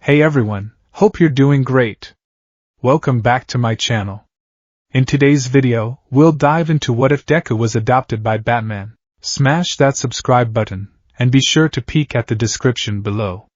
Hey everyone, hope you're doing great. Welcome back to my channel. In today's video, we'll dive into what if Deku was adopted by Batman. Smash that subscribe button, and be sure to peek at the description below.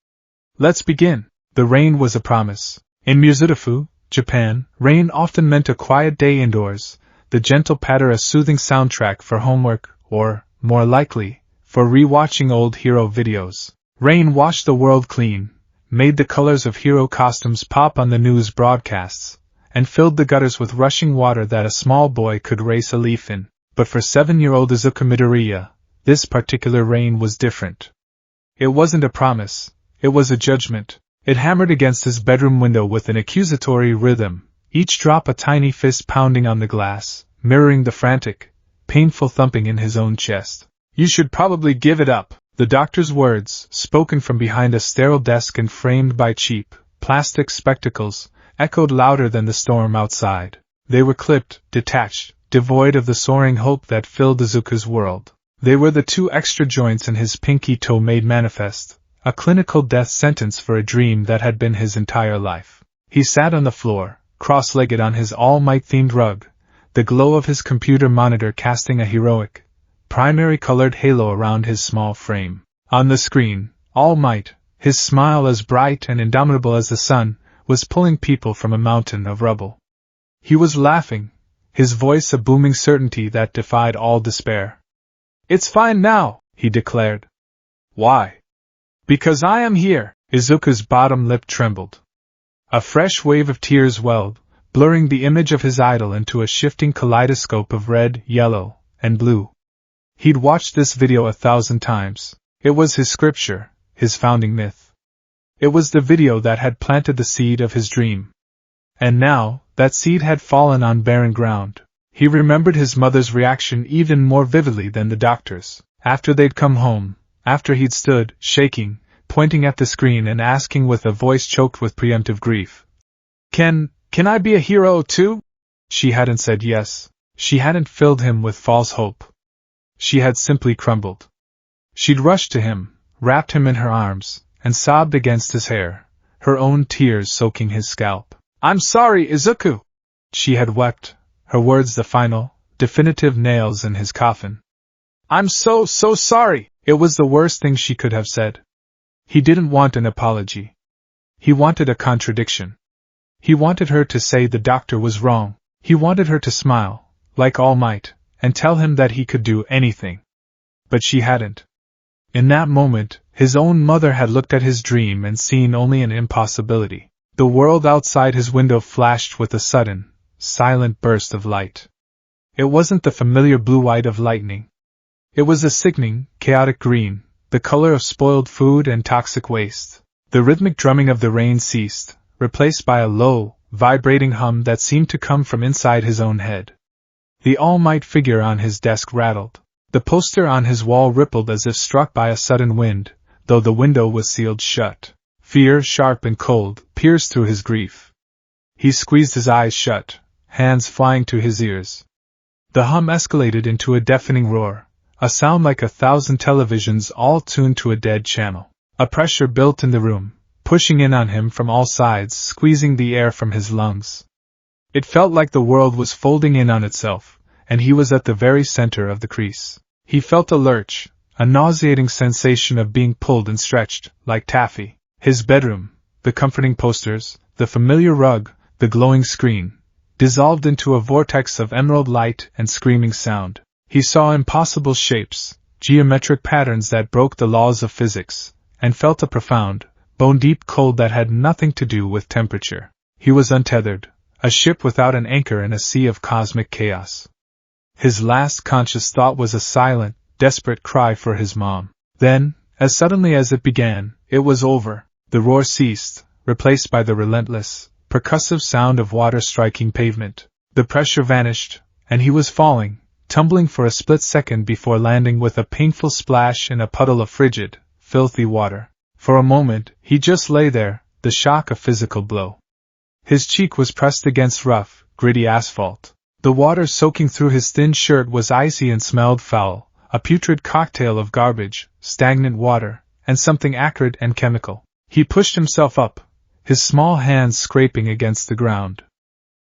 Let's begin. The rain was a promise. In Mizutofu, Japan, rain often meant a quiet day indoors, the gentle patter a soothing soundtrack for homework, or, more likely, for rewatching old hero videos. Rain washed the world clean, made the colors of hero costumes pop on the news broadcasts, and filled the gutters with rushing water that a small boy could race a leaf in. But for 7-year-old Izuku Midoriya, this particular rain was different. It wasn't a promise, it was a judgment. It hammered against his bedroom window with an accusatory rhythm, each drop a tiny fist pounding on the glass, mirroring the frantic, painful thumping in his own chest. "You should probably give it up." The doctor's words, spoken from behind a sterile desk and framed by cheap, plastic spectacles, echoed louder than the storm outside. They were clipped, detached, devoid of the soaring hope that filled Izuku's world. They were the 2 extra joints in his pinky toe made manifest, a clinical death sentence for a dream that had been his entire life. He sat on the floor, cross-legged on his All Might-themed rug, the glow of his computer monitor casting a heroic, primary-colored halo around his small frame. On the screen, All Might, his smile as bright and indomitable as the sun, was pulling people from a mountain of rubble. He was laughing, his voice a booming certainty that defied all despair. "It's fine now," he declared. "Why?" "Because I am here." Izuku's bottom lip trembled. A fresh wave of tears welled, blurring the image of his idol into a shifting kaleidoscope of red, yellow, and blue. He'd watched this video 1,000 times. It was his scripture, his founding myth. It was the video that had planted the seed of his dream. And now, that seed had fallen on barren ground. He remembered his mother's reaction even more vividly than the doctor's. After they'd come home, after he'd stood, shaking, pointing at the screen and asking with a voice choked with preemptive grief, Can I be a hero too?" She hadn't said yes. She hadn't filled him with false hope. She had simply crumbled. She'd rushed to him, wrapped him in her arms, and sobbed against his hair, her own tears soaking his scalp. "I'm sorry, Izuku!" She had wept, her words the final, definitive nails in his coffin. "I'm so sorry!" It was the worst thing she could have said. He didn't want an apology. He wanted a contradiction. He wanted her to say the doctor was wrong. He wanted her to smile, like All Might, and tell him that he could do anything. But she hadn't. In that moment, his own mother had looked at his dream and seen only an impossibility. The world outside his window flashed with a sudden, silent burst of light. It wasn't the familiar blue-white of lightning. It was a sickening, chaotic green, the color of spoiled food and toxic waste. The rhythmic drumming of the rain ceased, replaced by a low, vibrating hum that seemed to come from inside his own head. The All Might figure on his desk rattled. The poster on his wall rippled as if struck by a sudden wind, though the window was sealed shut. Fear, sharp and cold, pierced through his grief. He squeezed his eyes shut, hands flying to his ears. The hum escalated into a deafening roar, a sound like 1,000 televisions all tuned to a dead channel. A pressure built in the room, pushing in on him from all sides, squeezing the air from his lungs. It felt like the world was folding in on itself, and he was at the very center of the crease. He felt a lurch, a nauseating sensation of being pulled and stretched, like taffy. His bedroom, the comforting posters, the familiar rug, the glowing screen, dissolved into a vortex of emerald light and screaming sound. He saw impossible shapes, geometric patterns that broke the laws of physics, and felt a profound, bone-deep cold that had nothing to do with temperature. He was untethered, a ship without an anchor in a sea of cosmic chaos. His last conscious thought was a silent, desperate cry for his mom. Then, as suddenly as it began, it was over. The roar ceased, replaced by the relentless, percussive sound of water striking pavement. The pressure vanished, and he was falling, tumbling for a split second before landing with a painful splash in a puddle of frigid, filthy water. For a moment, he just lay there, the shock a physical blow. His cheek was pressed against rough, gritty asphalt. The water soaking through his thin shirt was icy and smelled foul, a putrid cocktail of garbage, stagnant water, and something acrid and chemical. He pushed himself up, his small hands scraping against the ground.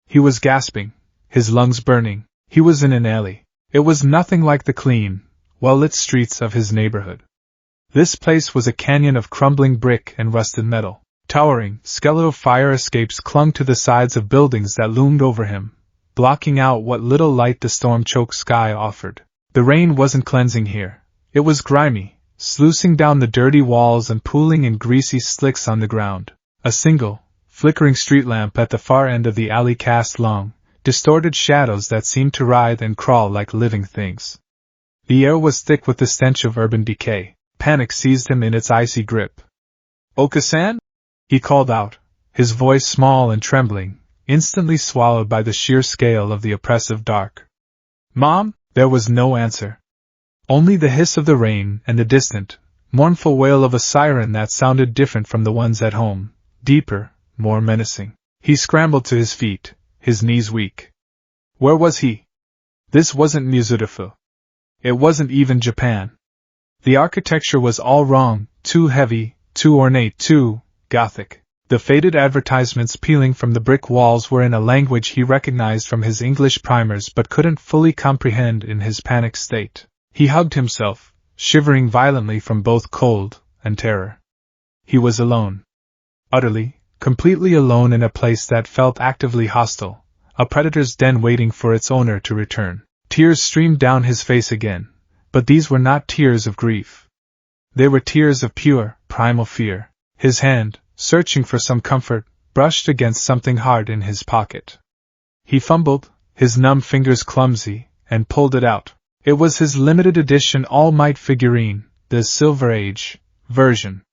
He was gasping, his lungs burning. He was in an alley. It was nothing like the clean, well-lit streets of his neighborhood. This place was a canyon of crumbling brick and rusted metal. Towering, skeletal fire escapes clung to the sides of buildings that loomed over him, blocking out what little light the storm-choked sky offered. The rain wasn't cleansing here. It was grimy, sluicing down the dirty walls and pooling in greasy slicks on the ground. A single, flickering street lamp at the far end of the alley cast long, distorted shadows that seemed to writhe and crawl like living things. The air was thick with the stench of urban decay. Panic seized him in its icy grip. "Oka-san?" he called out, his voice small and trembling, instantly swallowed by the sheer scale of the oppressive dark. "Mom?" There was no answer. Only the hiss of the rain and the distant, mournful wail of a siren that sounded different from the ones at home, deeper, more menacing. He scrambled to his feet, his knees weak. Where was he? This wasn't Mizurufu. It wasn't even Japan. The architecture was all wrong, too heavy, too ornate, too Gothic. The faded advertisements peeling from the brick walls were in a language he recognized from his English primers but couldn't fully comprehend in his panic state. He hugged himself, shivering violently from both cold and terror. He was alone. Utterly, completely alone in a place that felt actively hostile, a predator's den waiting for its owner to return. Tears streamed down his face again, but these were not tears of grief. They were tears of pure, primal fear. His hand, searching for some comfort, brushed against something hard in his pocket. He fumbled, his numb fingers clumsy, and pulled it out. It was his limited edition All Might figurine, the Silver Age version.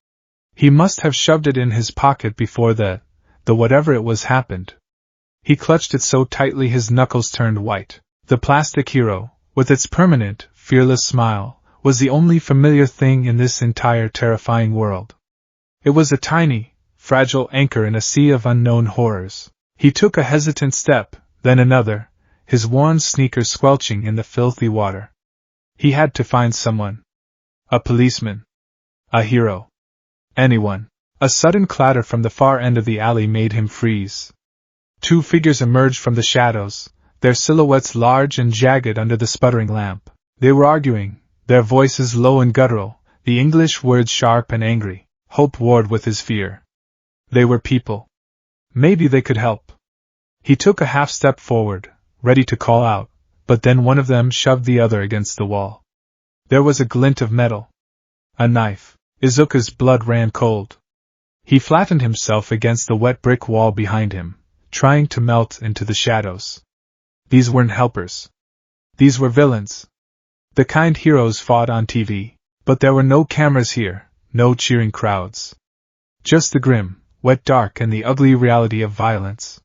He must have shoved it in his pocket before the whatever it was happened. He clutched it so tightly his knuckles turned white. The plastic hero, with its permanent, fearless smile, was the only familiar thing in this entire terrifying world. It was a tiny, fragile anchor in a sea of unknown horrors. He took a hesitant step, then another, his worn sneakers squelching in the filthy water. He had to find someone. A policeman. A hero. Anyone. A sudden clatter from the far end of the alley made him freeze. Two figures emerged from the shadows, their silhouettes large and jagged under the sputtering lamp. They were arguing, their voices low and guttural, the English words sharp and angry. Hope warred with his fear. They were people. Maybe they could help. He took a half step forward, ready to call out, but then one of them shoved the other against the wall. There was a glint of metal. A knife. Izuka's blood ran cold. He flattened himself against the wet brick wall behind him, trying to melt into the shadows. These weren't helpers. These were villains. The kind heroes fought on TV, but there were no cameras here, no cheering crowds. Just the grim, wet dark and the ugly reality of violence.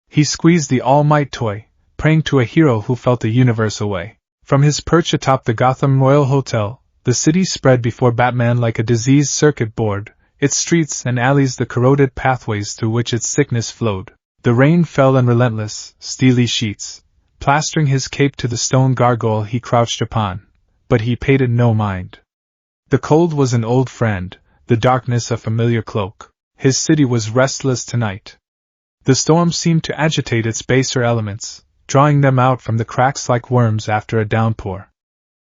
He squeezed the All Might toy, praying to a hero who felt the universe away. From his perch atop the Gotham Royal Hotel, the city spread before Batman like a diseased circuit board, its streets and alleys the corroded pathways through which its sickness flowed. The rain fell in relentless, steely sheets, plastering his cape to the stone gargoyle he crouched upon, but he paid it no mind. The cold was an old friend, the darkness a familiar cloak. His city was restless tonight. The storm seemed to agitate its baser elements, drawing them out from the cracks like worms after a downpour.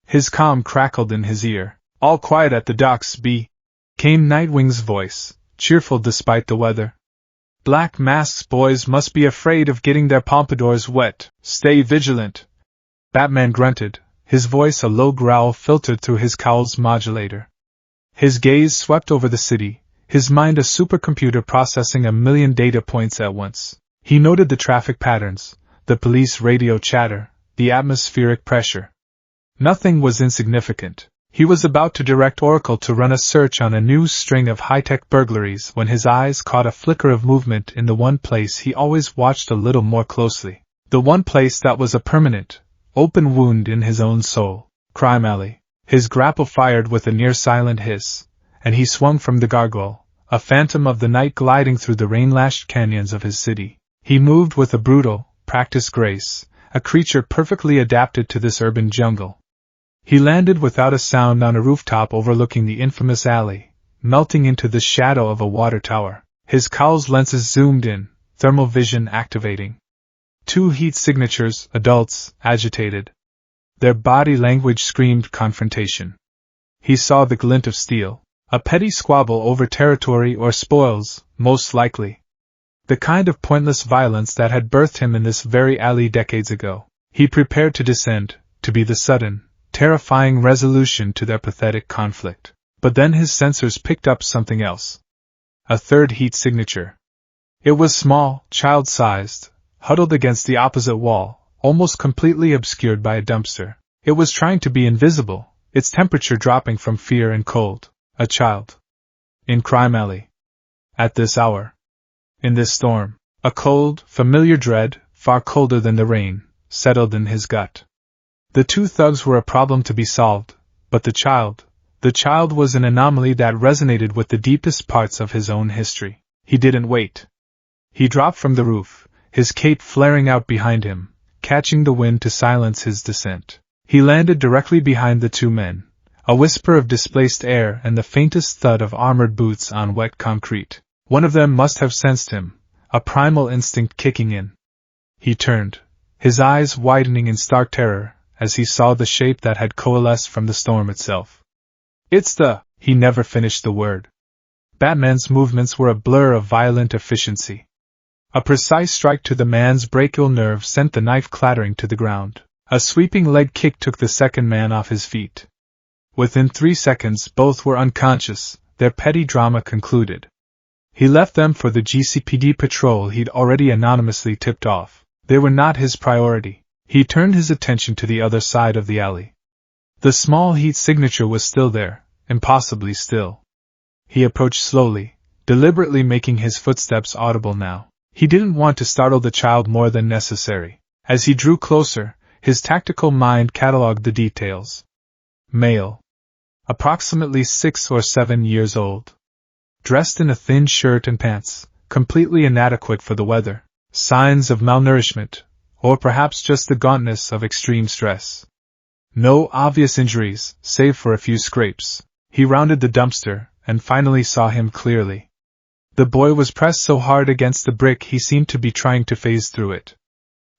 His calm crackled in his ear. "All quiet at the docks, B," came Nightwing's voice, cheerful despite the weather. "Black Mask's boys must be afraid of getting their pompadours wet. Stay vigilant." Batman grunted, his voice a low growl filtered through his cowl's modulator. His gaze swept over the city, his mind a supercomputer processing a million data points at once. He noted the traffic patterns, the police radio chatter, the atmospheric pressure. Nothing was insignificant. He was about to direct Oracle to run a search on a new string of high-tech burglaries when his eyes caught a flicker of movement in the one place he always watched a little more closely. The one place that was a permanent, open wound in his own soul. Crime Alley. His grapple fired with a near-silent hiss, and he swung from the gargoyle, a phantom of the night gliding through the rain-lashed canyons of his city. He moved with a brutal, practiced grace, a creature perfectly adapted to this urban jungle. He landed without a sound on a rooftop overlooking the infamous alley, melting into the shadow of a water tower. His cowl's lenses zoomed in, thermal vision activating. 2 heat signatures, adults, agitated. Their body language screamed confrontation. He saw the glint of steel. A petty squabble over territory or spoils, most likely. The kind of pointless violence that had birthed him in this very alley decades ago. He prepared to descend, to be the sudden, terrifying resolution to their pathetic conflict. But then his sensors picked up something else. A 3rd heat signature. It was small, child-sized, huddled against the opposite wall, almost completely obscured by a dumpster. It was trying to be invisible, its temperature dropping from fear and cold. A child. In Crime Alley. At this hour. In this storm. A cold, familiar dread, far colder than the rain, settled in his gut. The 2 thugs were a problem to be solved, but the child was an anomaly that resonated with the deepest parts of his own history. He didn't wait. He dropped from the roof, his cape flaring out behind him, catching the wind to silence his descent. He landed directly behind the 2 men. A whisper of displaced air and the faintest thud of armored boots on wet concrete. One of them must have sensed him, a primal instinct kicking in. He turned, his eyes widening in stark terror, as he saw the shape that had coalesced from the storm itself. He never finished the word. Batman's movements were a blur of violent efficiency. A precise strike to the man's brachial nerve sent the knife clattering to the ground. A sweeping leg kick took the second man off his feet. Within 3 seconds both were unconscious, their petty drama concluded. He left them for the GCPD patrol he'd already anonymously tipped off. They were not his priority. He turned his attention to the other side of the alley. The small heat signature was still there, impossibly still. He approached slowly, deliberately making his footsteps audible now. He didn't want to startle the child more than necessary. As he drew closer, his tactical mind catalogued the details. Male. Approximately 6 or 7 years old. Dressed in a thin shirt and pants, completely inadequate for the weather. Signs of malnourishment, or perhaps just the gauntness of extreme stress. No obvious injuries, save for a few scrapes. He rounded the dumpster, and finally saw him clearly. The boy was pressed so hard against the brick he seemed to be trying to phase through it.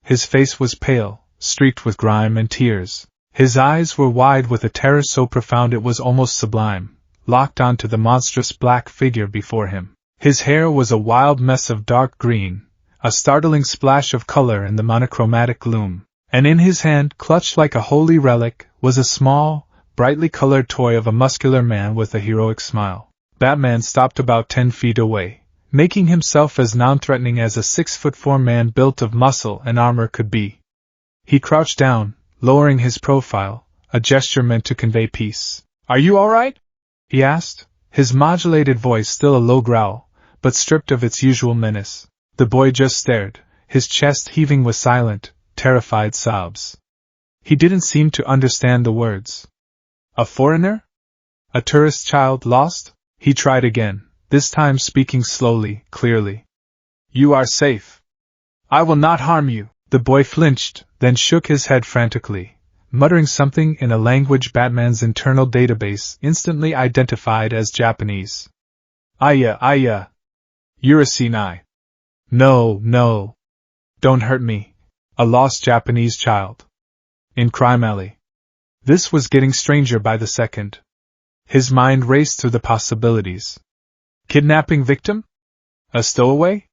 His face was pale, streaked with grime and tears. His eyes were wide with a terror so profound it was almost sublime, locked onto the monstrous black figure before him. His hair was a wild mess of dark green, a startling splash of color in the monochromatic gloom, and in his hand, clutched like a holy relic, was a small, brightly colored toy of a muscular man with a heroic smile. Batman stopped about 10 feet away, making himself as non-threatening as a 6'4" man built of muscle and armor could be. He crouched down, lowering his profile, a gesture meant to convey peace. "Are you all right?" he asked, his modulated voice still a low growl, but stripped of its usual menace. The boy just stared, his chest heaving with silent, terrified sobs. He didn't seem to understand the words. A foreigner? A tourist child lost? He tried again, this time speaking slowly, clearly. "You are safe. I will not harm you." The boy flinched, then shook his head frantically, muttering something in a language Batman's internal database instantly identified as Japanese. Aya. Yurasinai. No. Don't hurt me. A lost Japanese child. In Crime Alley. This was getting stranger by the second. His mind raced through the possibilities. Kidnapping victim? A stowaway?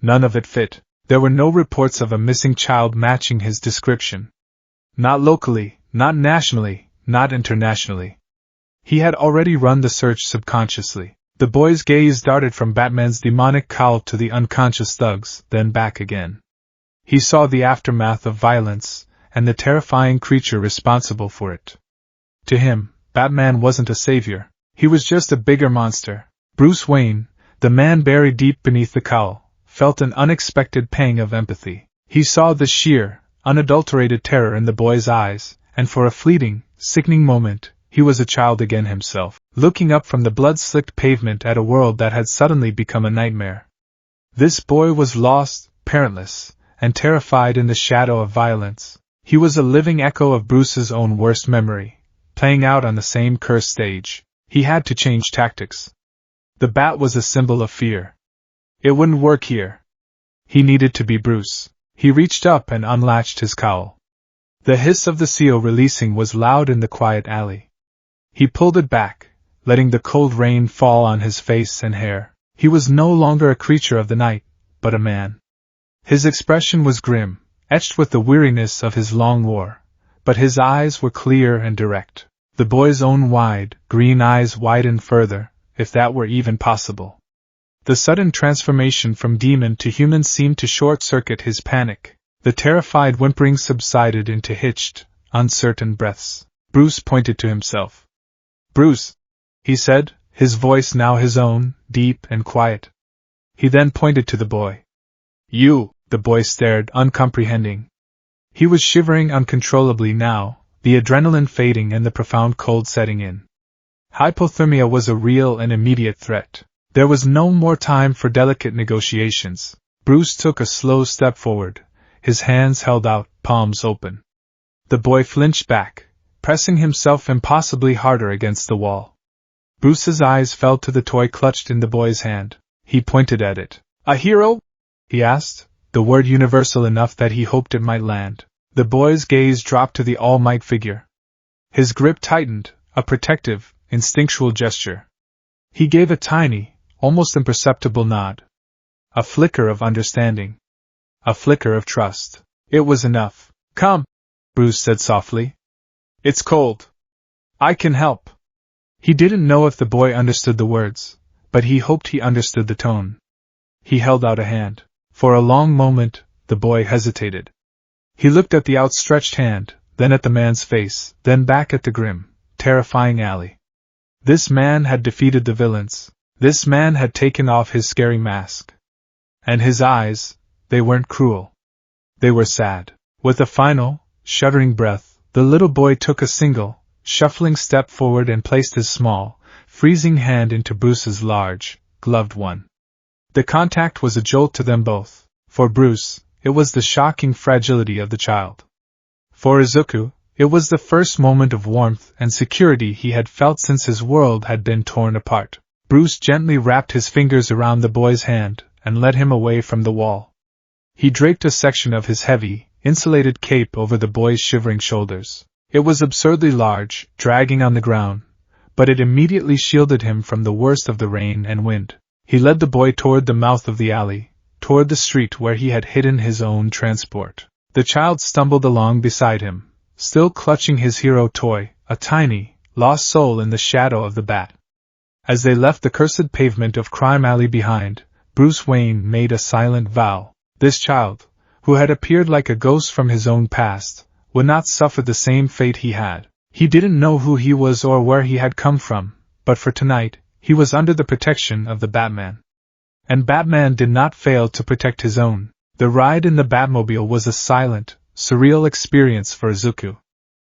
None of it fit. There were no reports of a missing child matching his description. Not locally, not nationally, not internationally. He had already run the search subconsciously. The boy's gaze darted from Batman's demonic cowl to the unconscious thugs, then back again. He saw the aftermath of violence, and the terrifying creature responsible for it. To him, Batman wasn't a savior. He was just a bigger monster. Bruce Wayne, the man buried deep beneath the cowl, felt an unexpected pang of empathy. He saw the sheer, unadulterated terror in the boy's eyes, and for a fleeting, sickening moment, he was a child again himself, looking up from the blood-slicked pavement at a world that had suddenly become a nightmare. This boy was lost, parentless, and terrified in the shadow of violence. He was a living echo of Bruce's own worst memory, playing out on the same cursed stage. He had to change tactics. The bat was a symbol of fear. It wouldn't work here. He needed to be Bruce. He reached up and unlatched his cowl. The hiss of the seal releasing was loud in the quiet alley. He pulled it back, letting the cold rain fall on his face and hair. He was no longer a creature of the night, but a man. His expression was grim, etched with the weariness of his long war, but his eyes were clear and direct. The boy's own wide, green eyes widened further, if that were even possible. The sudden transformation from demon to human seemed to short-circuit his panic. The terrified whimpering subsided into hitched, uncertain breaths. Bruce pointed to himself. "Bruce," he said, his voice now his own, deep and quiet. He then pointed to the boy. "You," the boy stared, uncomprehending. He was shivering uncontrollably now, the adrenaline fading and the profound cold setting in. Hypothermia was a real and immediate threat. There was no more time for delicate negotiations. Bruce took a slow step forward, his hands held out, palms open. The boy flinched back, pressing himself impossibly harder against the wall. Bruce's eyes fell to the toy clutched in the boy's hand. He pointed at it. "A hero?" he asked, the word universal enough that he hoped it might land. The boy's gaze dropped to the all-might figure. His grip tightened, a protective, instinctual gesture. He gave a tiny, almost imperceptible nod. A flicker of understanding. A flicker of trust. It was enough. "Come," Bruce said softly. "It's cold. I can help." He didn't know if the boy understood the words, but he hoped he understood the tone. He held out a hand. For a long moment, the boy hesitated. He looked at the outstretched hand, then at the man's face, then back at the grim, terrifying alley. This man had defeated the villains. This man had taken off his scary mask. And his eyes, they weren't cruel. They were sad. With a final, shuddering breath, the little boy took a single, shuffling step forward and placed his small, freezing hand into Bruce's large, gloved one. The contact was a jolt to them both. For Bruce, it was the shocking fragility of the child. For Izuku, it was the first moment of warmth and security he had felt since his world had been torn apart. Bruce gently wrapped his fingers around the boy's hand and led him away from the wall. He draped a section of his heavy, insulated cape over the boy's shivering shoulders. It was absurdly large, dragging on the ground, but it immediately shielded him from the worst of the rain and wind. He led the boy toward the mouth of the alley, toward the street where he had hidden his own transport. The child stumbled along beside him, still clutching his hero toy, a tiny, lost soul in the shadow of the bat. As they left the cursed pavement of Crime Alley behind, Bruce Wayne made a silent vow. This child, who had appeared like a ghost from his own past, would not suffer the same fate he had. He didn't know who he was or where he had come from, but for tonight, he was under the protection of the Batman. And Batman did not fail to protect his own. The ride in the Batmobile was a silent, surreal experience for Izuku.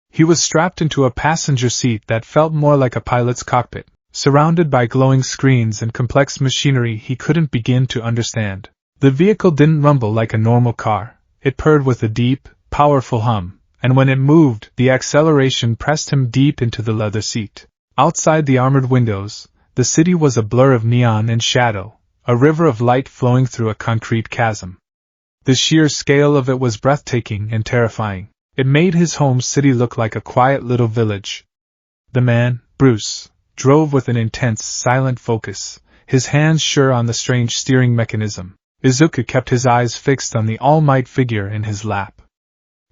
He was strapped into a passenger seat that felt more like a pilot's cockpit, surrounded by glowing screens and complex machinery he couldn't begin to understand. The vehicle didn't rumble like a normal car. It purred with a deep, powerful hum, and when it moved, the acceleration pressed him deep into the leather seat. Outside the armored windows, the city was a blur of neon and shadow, a river of light flowing through a concrete chasm. The sheer scale of it was breathtaking and terrifying. It made his home city look like a quiet little village. The man, Bruce, drove with an intense, silent focus, his hands sure on the strange steering mechanism. Izuku kept his eyes fixed on the all-might figure in his lap.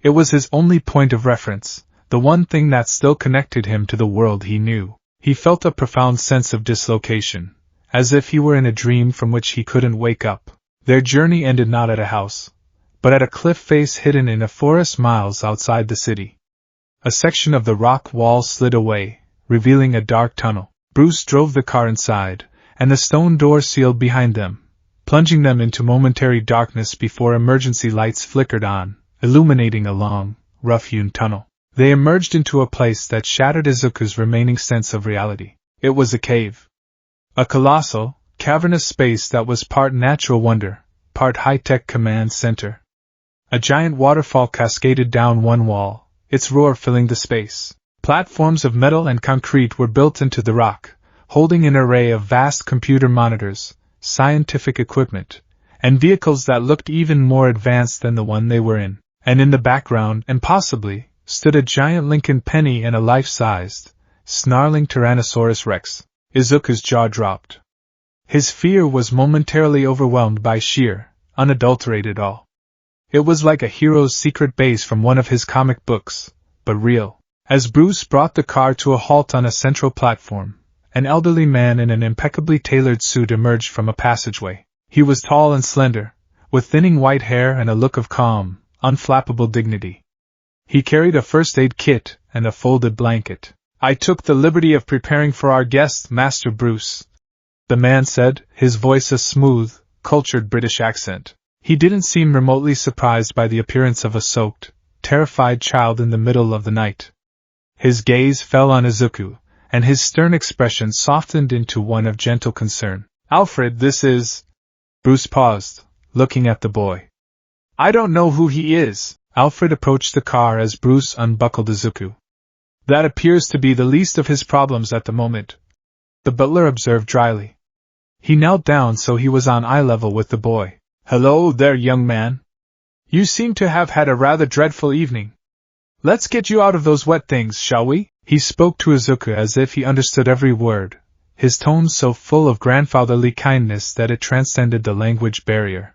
It was his only point of reference, the one thing that still connected him to the world he knew. He felt a profound sense of dislocation, as if he were in a dream from which he couldn't wake up. Their journey ended not at a house, but at a cliff face hidden in a forest miles outside the city. A section of the rock wall slid away, revealing a dark tunnel. Bruce drove the car inside, and the stone door sealed behind them, plunging them into momentary darkness before emergency lights flickered on, illuminating a long, rough-hewn tunnel. They emerged into a place that shattered Izuku's remaining sense of reality. It was a cave. A colossal, cavernous space that was part natural wonder, part high-tech command center. A giant waterfall cascaded down one wall, its roar filling the space. Platforms of metal and concrete were built into the rock, holding an array of vast computer monitors, scientific equipment, and vehicles that looked even more advanced than the one they were in. And in the background, and possibly, stood a giant Lincoln penny and a life-sized, snarling Tyrannosaurus Rex. Izuku's jaw dropped. His fear was momentarily overwhelmed by sheer, unadulterated awe. It was like a hero's secret base from one of his comic books, but real. As Bruce brought the car to a halt on a central platform, an elderly man in an impeccably tailored suit emerged from a passageway. He was tall and slender, with thinning white hair and a look of calm, unflappable dignity. He carried a first aid kit and a folded blanket. "I took the liberty of preparing for our guest, Master Bruce," the man said, his voice a smooth, cultured British accent. He didn't seem remotely surprised by the appearance of a soaked, terrified child in the middle of the night. His gaze fell on Izuku, and his stern expression softened into one of gentle concern. "Alfred, this is—" Bruce paused, looking at the boy. "I don't know who he is." Alfred approached the car as Bruce unbuckled Izuku. "That appears to be the least of his problems at the moment," the butler observed dryly. He knelt down so he was on eye level with the boy. "Hello there, young man. You seem to have had a rather dreadful evening. Let's get you out of those wet things, shall we?" He spoke to Izuku as if he understood every word, his tone so full of grandfatherly kindness that it transcended the language barrier.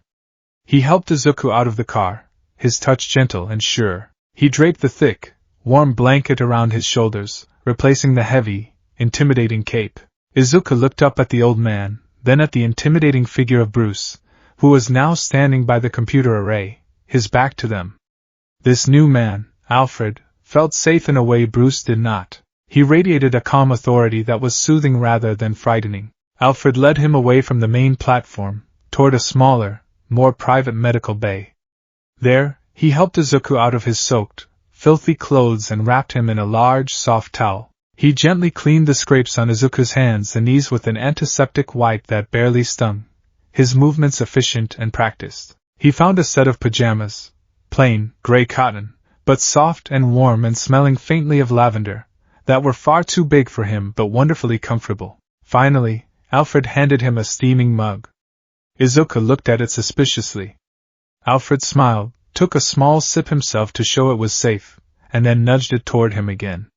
He helped Izuku out of the car, his touch gentle and sure. He draped the thick, warm blanket around his shoulders, replacing the heavy, intimidating cape. Izuku looked up at the old man, then at the intimidating figure of Bruce, who was now standing by the computer array, his back to them. This new man, Alfred, felt safe in a way Bruce did not. He radiated a calm authority that was soothing rather than frightening. Alfred led him away from the main platform, toward a smaller, more private medical bay. There, he helped Izuku out of his soaked, filthy clothes and wrapped him in a large, soft towel. He gently cleaned the scrapes on Izuku's hands and knees with an antiseptic wipe that barely stung, his movements efficient and practiced. He found a set of pajamas, plain, gray cotton, but soft and warm and smelling faintly of lavender, that were far too big for him but wonderfully comfortable. Finally, Alfred handed him a steaming mug. Izuku looked at it suspiciously. Alfred smiled, took a small sip himself to show it was safe, and then nudged it toward him again.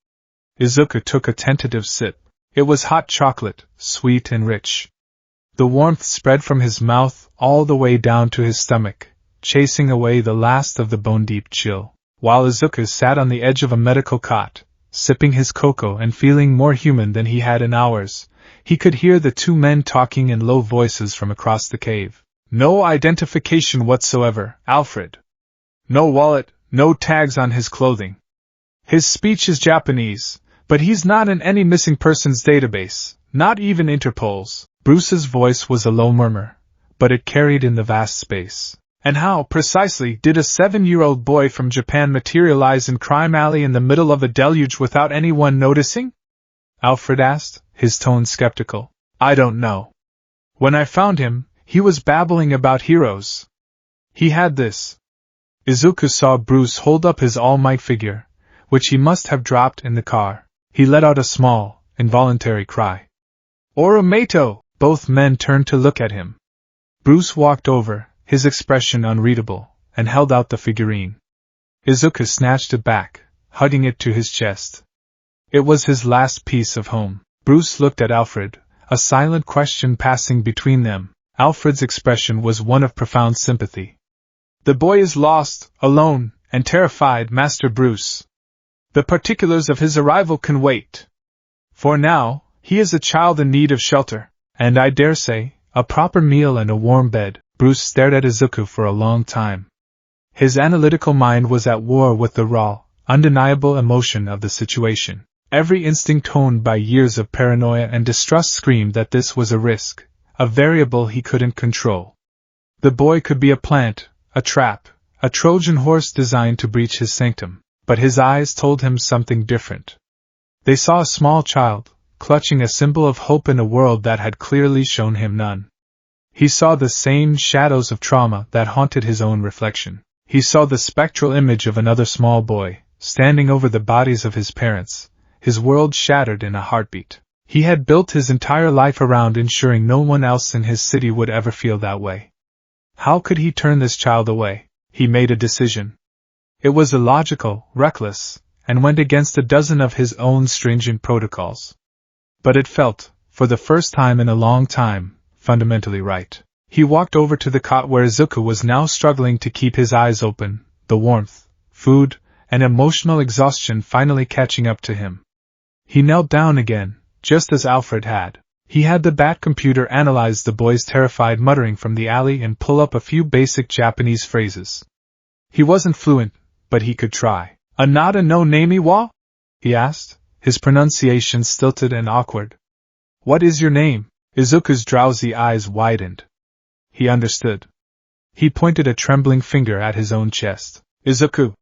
Izuku took a tentative sip. It was hot chocolate, sweet and rich. The warmth spread from his mouth all the way down to his stomach, chasing away the last of the bone-deep chill. While Izuku sat on the edge of a medical cot, sipping his cocoa and feeling more human than he had in hours, he could hear the two men talking in low voices from across the cave. "No identification whatsoever, Alfred. No wallet, no tags on his clothing. His speech is Japanese, but he's not in any missing persons database, not even Interpol's." Bruce's voice was a low murmur, but it carried in the vast space. "And how, precisely, did a 7-year-old boy from Japan materialize in Crime Alley in the middle of a deluge without anyone noticing?" Alfred asked, his tone skeptical. "I don't know. When I found him, he was babbling about heroes. He had this." Izuku saw Bruce hold up his all-might figure, which he must have dropped in the car. He let out a small, involuntary cry. "Oromato!" Both men turned to look at him. Bruce walked over, his expression unreadable, and held out the figurine. Izuku snatched it back, hugging it to his chest. It was his last piece of home. Bruce looked at Alfred, a silent question passing between them. Alfred's expression was one of profound sympathy. "The boy is lost, alone, and terrified, Master Bruce. The particulars of his arrival can wait. For now, he is a child in need of shelter, and I dare say, a proper meal and a warm bed." Bruce stared at Izuku for a long time. His analytical mind was at war with the raw, undeniable emotion of the situation. Every instinct honed by years of paranoia and distrust screamed that this was a risk, a variable he couldn't control. The boy could be a plant, a trap, a Trojan horse designed to breach his sanctum, but his eyes told him something different. They saw a small child, clutching a symbol of hope in a world that had clearly shown him none. He saw the same shadows of trauma that haunted his own reflection. He saw the spectral image of another small boy, standing over the bodies of his parents, his world shattered in a heartbeat. He had built his entire life around ensuring no one else in his city would ever feel that way. How could he turn this child away? He made a decision. It was illogical, reckless, and went against a dozen of his own stringent protocols. But it felt, for the first time in a long time, fundamentally right. He walked over to the cot where Izuku was now struggling to keep his eyes open, the warmth, food, and emotional exhaustion finally catching up to him. He knelt down again, just as Alfred had. He had the Bat computer analyze the boy's terrified muttering from the alley and pull up a few basic Japanese phrases. He wasn't fluent, but he could try. "Anata no name wa?" he asked, his pronunciation stilted and awkward. "What is your name?" Izuku's drowsy eyes widened. He understood. He pointed a trembling finger at his own chest. "Izuku,"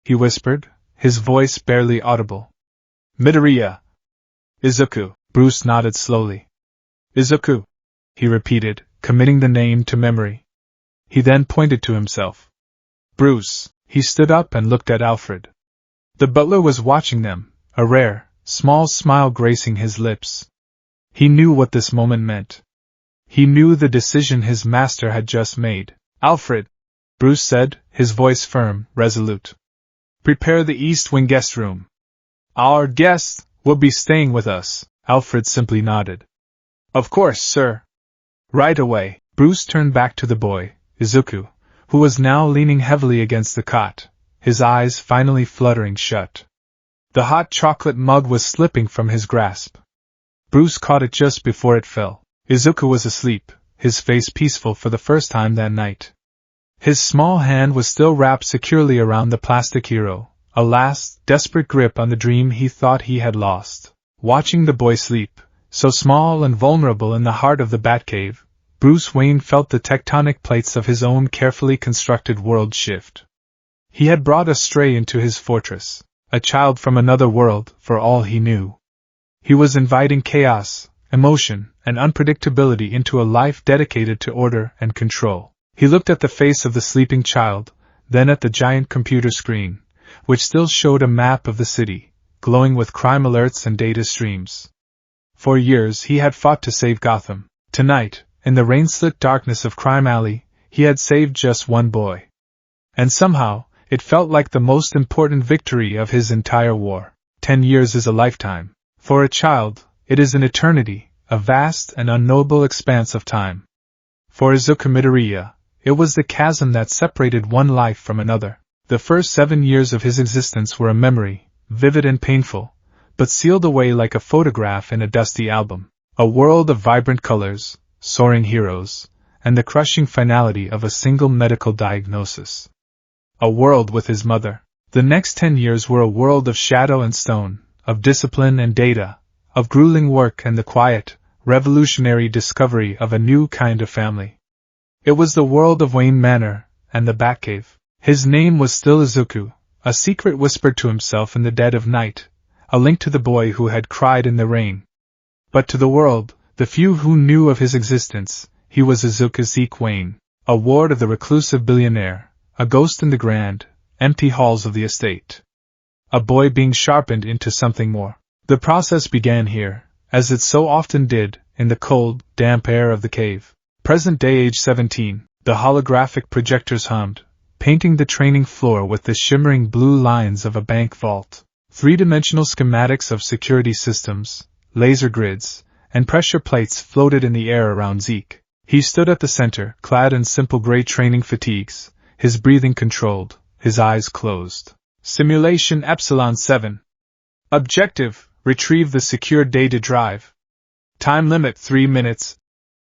he whispered, his voice barely audible. "Midoriya." "Izuku," Bruce nodded slowly. "Izuku," he repeated, committing the name to memory. He then pointed to himself. "Bruce." He stood up and looked at Alfred. The butler was watching them, a rare, small smile gracing his lips. He knew what this moment meant. He knew the decision his master had just made. "Alfred," Bruce said, his voice firm, resolute. "Prepare the East Wing guest room. Our guest will be staying with us." Alfred simply nodded. "Of course, sir." Right away, Bruce turned back to the boy, Izuku, who was now leaning heavily against the cot, his eyes finally fluttering shut. The hot chocolate mug was slipping from his grasp. Bruce caught it just before it fell. Izuku was asleep, his face peaceful for the first time that night. His small hand was still wrapped securely around the plastic hero, a last, desperate grip on the dream he thought he had lost. Watching the boy sleep, so small and vulnerable in the heart of the Batcave, Bruce Wayne felt the tectonic plates of his own carefully constructed world shift. He had brought a stray into his fortress, a child from another world, for all he knew. He was inviting chaos, emotion, and unpredictability into a life dedicated to order and control. He looked at the face of the sleeping child, then at the giant computer screen, which still showed a map of the city, glowing with crime alerts and data streams. For years he had fought to save Gotham. Tonight, in the rain-slick darkness of Crime Alley, he had saved just one boy. And somehow, it felt like the most important victory of his entire war. 10 years is a lifetime. For a child, it is an eternity, a vast and unknowable expanse of time. For Izuku Midoriya, it was the chasm that separated one life from another. The first 7 years of his existence were a memory, vivid and painful, but sealed away like a photograph in a dusty album. A world of vibrant colors, soaring heroes, and the crushing finality of a single medical diagnosis. A world with his mother. The next 10 years were a world of shadow and stone, of discipline and data, of grueling work and the quiet, revolutionary discovery of a new kind of family. It was the world of Wayne Manor and the Batcave. His name was still Izuku, a secret whispered to himself in the dead of night, a link to the boy who had cried in the rain. But to the world, the few who knew of his existence, he was Izuku Zeke Wayne, a ward of the reclusive billionaire, a ghost in the grand, empty halls of the estate. A boy being sharpened into something more. The process began here, as it so often did, in the cold, damp air of the cave. Present-day age 17, the holographic projectors hummed, painting the training floor with the shimmering blue lines of a bank vault. Three-dimensional schematics of security systems, laser grids, and pressure plates floated in the air around Zeke. He stood at the center, clad in simple gray training fatigues, his breathing controlled, his eyes closed. Simulation Epsilon 7. Objective: retrieve the secure data drive. Time limit 3 minutes.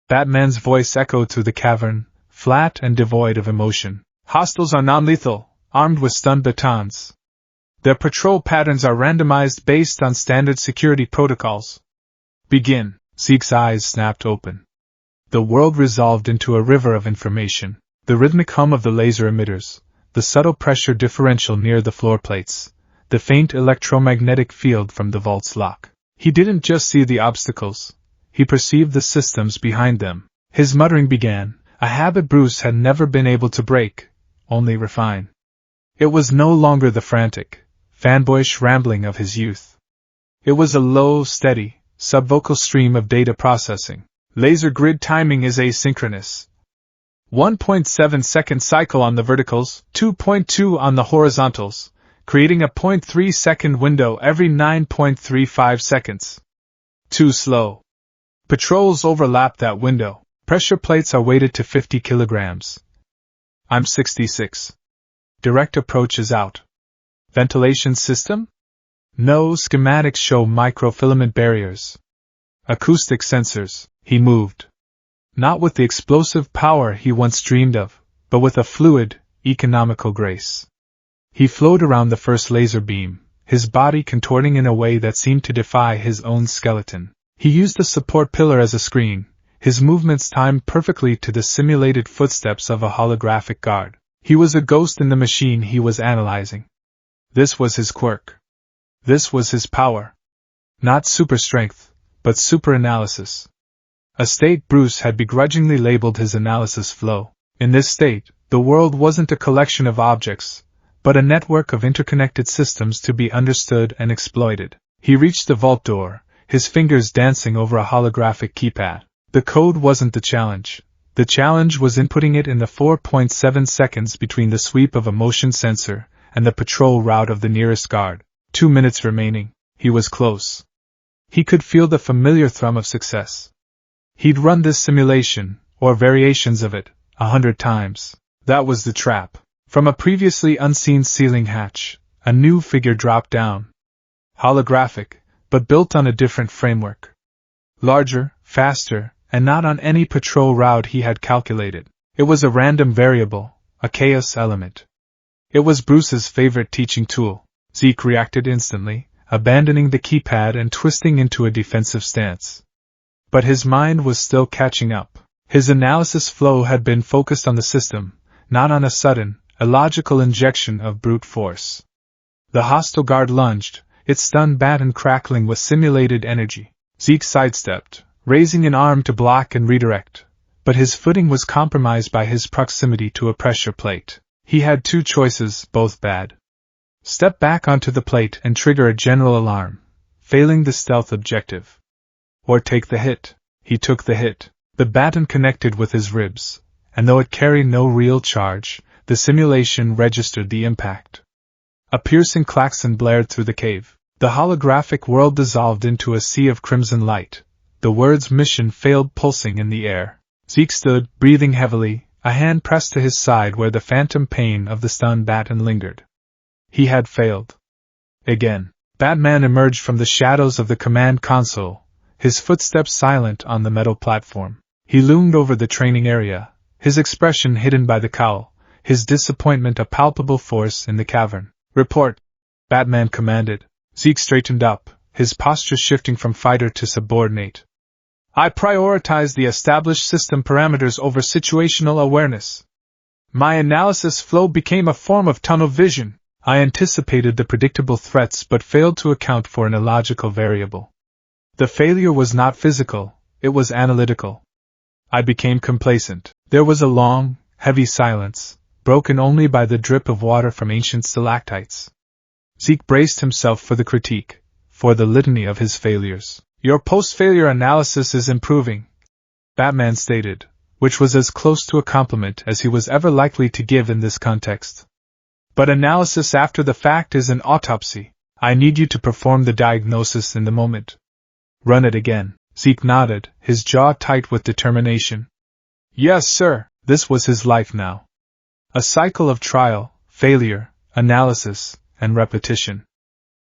Batman's voice echoed through the cavern, flat and devoid of emotion. Hostiles are non-lethal, armed with stun batons. Their patrol patterns are randomized based on standard security protocols. Begin. Zeke's eyes snapped open. The world resolved into a river of information. The rhythmic hum of the laser emitters, the subtle pressure differential near the floor plates, the faint electromagnetic field from the vault's lock. He didn't just see the obstacles, he perceived the systems behind them. His muttering began, a habit Bruce had never been able to break, only refine. It was no longer the frantic, fanboyish rambling of his youth. It was a low, steady, subvocal stream of data processing. Laser grid timing is asynchronous. 1.7-second cycle on the verticals, 2.2 on the horizontals, creating a 0.3-second window every 9.35 seconds. Too slow. Patrols overlap that window. Pressure plates are weighted to 50 kilograms. I'm 66. Direct approach is out. Ventilation system? No, schematics show microfilament barriers. Acoustic sensors. He moved. Not with the explosive power he once dreamed of, but with a fluid, economical grace. He flowed around the first laser beam, his body contorting in a way that seemed to defy his own skeleton. He used the support pillar as a screen, his movements timed perfectly to the simulated footsteps of a holographic guard. He was a ghost in the machine he was analyzing. This was his quirk. This was his power. Not super strength, but super analysis. A state Bruce had begrudgingly labeled his analysis flow. In this state, the world wasn't a collection of objects, but a network of interconnected systems to be understood and exploited. He reached the vault door, his fingers dancing over a holographic keypad. The code wasn't the challenge. The challenge was inputting it in the 4.7 seconds between the sweep of a motion sensor and the patrol route of the nearest guard. 2 minutes remaining. He was close. He could feel the familiar thrum of success. He'd run this simulation, or variations of it, 100 times. That was the trap. From a previously unseen ceiling hatch, a new figure dropped down. Holographic, but built on a different framework. Larger, faster, and not on any patrol route he had calculated. It was a random variable, a chaos element. It was Bruce's favorite teaching tool. Zeke reacted instantly, abandoning the keypad and twisting into a defensive stance. But his mind was still catching up. His analysis flow had been focused on the system, not on a sudden, illogical injection of brute force. The hostile guard lunged, its stun baton crackling with simulated energy. Zeke sidestepped, raising an arm to block and redirect, but his footing was compromised by his proximity to a pressure plate. He had two choices, both bad. Step back onto the plate and trigger a general alarm, failing the stealth objective. Or take the hit. He took the hit. The baton connected with his ribs, and though it carried no real charge, the simulation registered the impact. A piercing klaxon blared through the cave. The holographic world dissolved into a sea of crimson light. The words "mission failed" pulsing in the air. Zeke stood, breathing heavily, a hand pressed to his side where the phantom pain of the stun baton lingered. He had failed. Again. Batman emerged from the shadows of the command console, his footsteps silent on the metal platform. He loomed over the training area, his expression hidden by the cowl, his disappointment a palpable force in the cavern. "Report," Batman commanded. Zeke straightened up, his posture shifting from fighter to subordinate. "I prioritize the established system parameters over situational awareness. My analysis flow became a form of tunnel vision. I anticipated the predictable threats but failed to account for an illogical variable. The failure was not physical, it was analytical. I became complacent." There was a long, heavy silence, broken only by the drip of water from ancient stalactites. Zeke braced himself for the critique, for the litany of his failures. "Your post-failure analysis is improving," Batman stated, which was as close to a compliment as he was ever likely to give in this context. "But analysis after the fact is an autopsy. I need you to perform the diagnosis in the moment." "Run it again." Zeke nodded, his jaw tight with determination. "Yes, sir." This was his life now. A cycle of trial, failure, analysis, and repetition.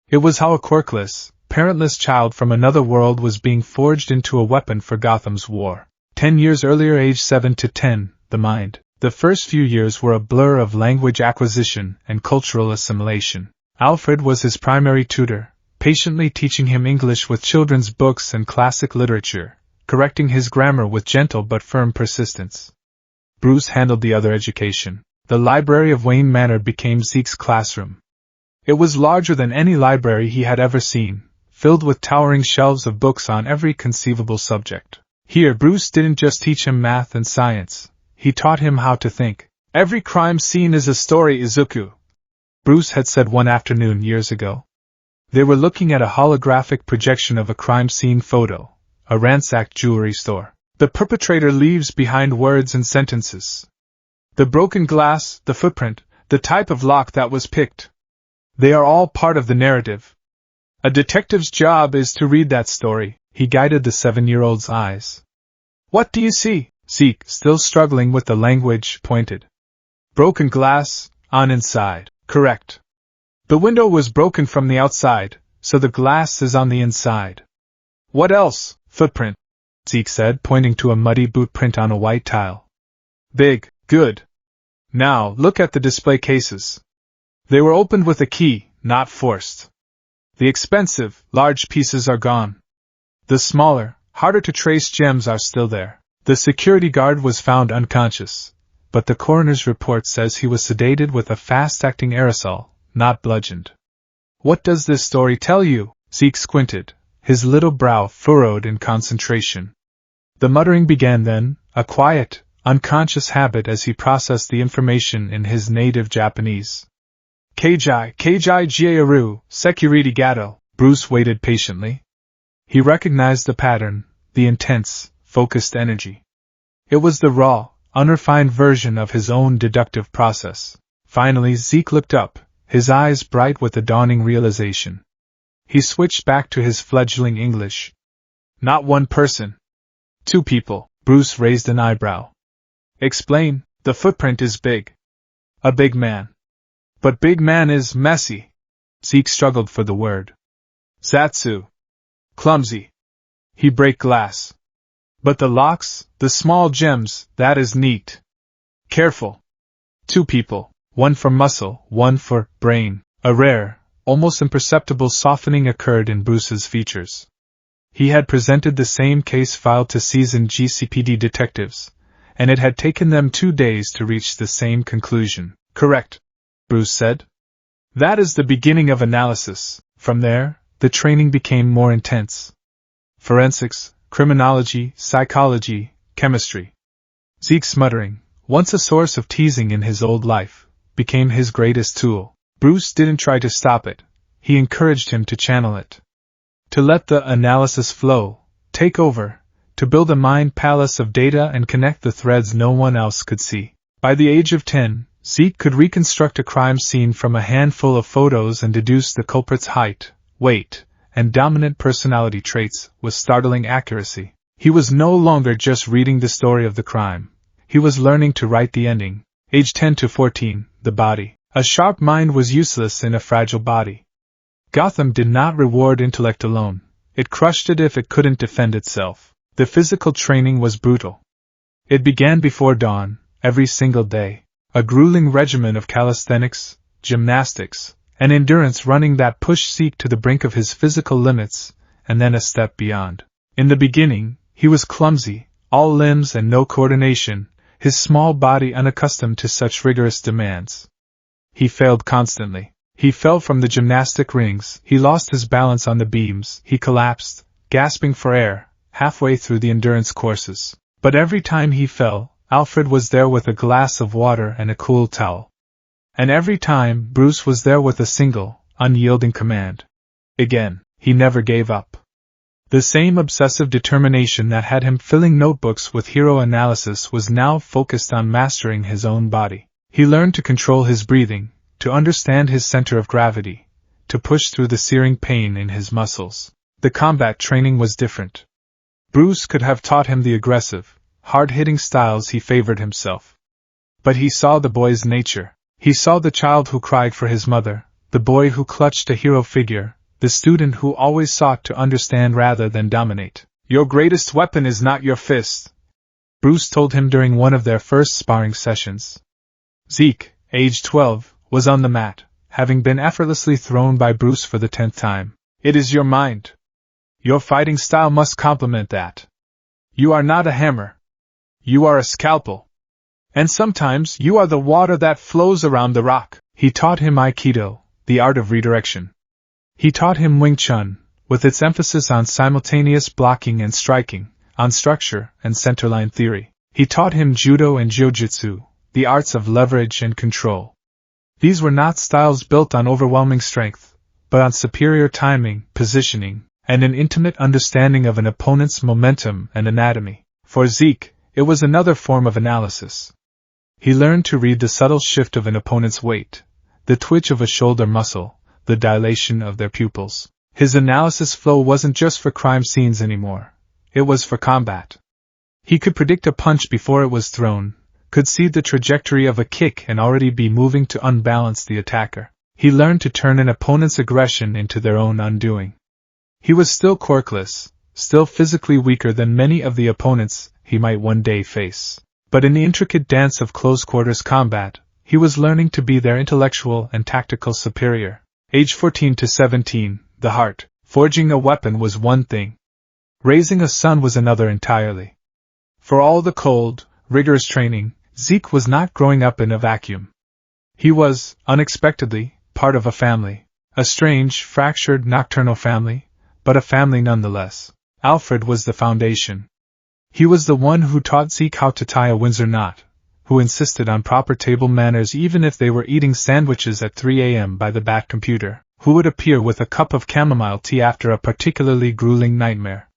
It was how a quirkless, parentless child from another world was being forged into a weapon for Gotham's war. 10 years earlier, age 7 to 10, the mind. The first few years were a blur of language acquisition and cultural assimilation. Alfred was his primary tutor, patiently teaching him English with children's books and classic literature, correcting his grammar with gentle but firm persistence. Bruce handled the other education. The library of Wayne Manor became Zeke's classroom. It was larger than any library he had ever seen, filled with towering shelves of books on every conceivable subject. Here Bruce didn't just teach him math and science, he taught him how to think. "Every crime scene is a story, Izuku," Bruce had said one afternoon years ago. They were looking at a holographic projection of a crime scene photo, a ransacked jewelry store. The perpetrator leaves behind words and sentences. The broken glass, the footprint, the type of lock that was picked. They are all part of the narrative. A detective's job is to read that story. He guided the 7-year-old's eyes. What do you see? Zeke, still struggling with the language, pointed. Broken glass, on inside. Correct. The window was broken from the outside, so the glass is on the inside. What else? Footprint, Zeke said, pointing to a muddy boot print on a white tile. Big, good. Now, look at the display cases. They were opened with a key, not forced. The expensive, large pieces are gone. The smaller, harder to trace gems are still there. The security guard was found unconscious, but the coroner's report says he was sedated with a fast-acting aerosol, not bludgeoned. What does this story tell you? Zeke squinted, his little brow furrowed in concentration. The muttering began then, a quiet, unconscious habit as he processed the information in his native Japanese. Keiji Jieru, Security Gato. Bruce waited patiently. He recognized the pattern, the intense, focused energy. It was the raw, unrefined version of his own deductive process. Finally Zeke looked up, his eyes bright with a dawning realization. He switched back to his fledgling English. Not one person. 2 people. Bruce raised an eyebrow. Explain. The footprint is big. A big man. But big man is messy. Zeke struggled for the word. Zatsu. Clumsy. He break glass. But the locks, the small gems, that is neat. Careful. 2 people, one for muscle, one for brain. A rare, almost imperceptible softening occurred in Bruce's features. He had presented the same case file to seasoned GCPD detectives, and it had taken them 2 days to reach the same conclusion. Correct, Bruce said. That is the beginning of analysis. From there, the training became more intense. Forensics, criminology, psychology, chemistry. Zeke's muttering, once a source of teasing in his old life, became his greatest tool. Bruce didn't try to stop it. He encouraged him to channel it. To let the analysis flow, take over, to build a mind palace of data and connect the threads no one else could see. By the age of 10, Zeke could reconstruct a crime scene from a handful of photos and deduce the culprit's height, weight, and dominant personality traits with startling accuracy. He was no longer just reading the story of the crime. He was learning to write the ending. Age 10 to 14, the body. A sharp mind was useless in a fragile body. Gotham did not reward intellect alone. It crushed it if it couldn't defend itself. The physical training was brutal. It began before dawn, every single day. A grueling regimen of calisthenics, gymnastics, and endurance running that pushed Zeke to the brink of his physical limits, and then a step beyond. In the beginning, he was clumsy, all limbs and no coordination, his small body unaccustomed to such rigorous demands. He failed constantly. He fell from the gymnastic rings, he lost his balance on the beams, he collapsed, gasping for air, halfway through the endurance courses. But every time he fell, Alfred was there with a glass of water and a cool towel. And every time, Bruce was there with a single, unyielding command. Again, he never gave up. The same obsessive determination that had him filling notebooks with hero analysis was now focused on mastering his own body. He learned to control his breathing, to understand his center of gravity, to push through the searing pain in his muscles. The combat training was different. Bruce could have taught him the aggressive, hard-hitting styles he favored himself. But he saw the boy's nature. He saw the child who cried for his mother, the boy who clutched a hero figure, the student who always sought to understand rather than dominate. Your greatest weapon is not your fist, Bruce told him during one of their first sparring sessions. Zeke, age 12, was on the mat, having been effortlessly thrown by Bruce for the 10th time. It is your mind. Your fighting style must complement that. You are not a hammer. You are a scalpel. And sometimes you are the water that flows around the rock. He taught him Aikido, the art of redirection. He taught him Wing Chun, with its emphasis on simultaneous blocking and striking, on structure and centerline theory. He taught him Judo and Jiu-Jitsu, the arts of leverage and control. These were not styles built on overwhelming strength, but on superior timing, positioning, and an intimate understanding of an opponent's momentum and anatomy. For Zeke, it was another form of analysis. He learned to read the subtle shift of an opponent's weight, the twitch of a shoulder muscle, the dilation of their pupils. His analysis flow wasn't just for crime scenes anymore. It was for combat. He could predict a punch before it was thrown, could see the trajectory of a kick and already be moving to unbalance the attacker. He learned to turn an opponent's aggression into their own undoing. He was still quirkless, still physically weaker than many of the opponents he might one day face. But in the intricate dance of close-quarters combat, he was learning to be their intellectual and tactical superior. Age 14 to 17, the heart. Forging a weapon was one thing. Raising a son was another entirely. For all the cold, rigorous training, Zeke was not growing up in a vacuum. He was, unexpectedly, part of a family. A strange, fractured, nocturnal family, but a family nonetheless. Alfred was the foundation. He was the one who taught Zeke how to tie a Windsor knot, who insisted on proper table manners even if they were eating sandwiches at 3 a.m. by the Bat computer, who would appear with a cup of chamomile tea after a particularly grueling nightmare.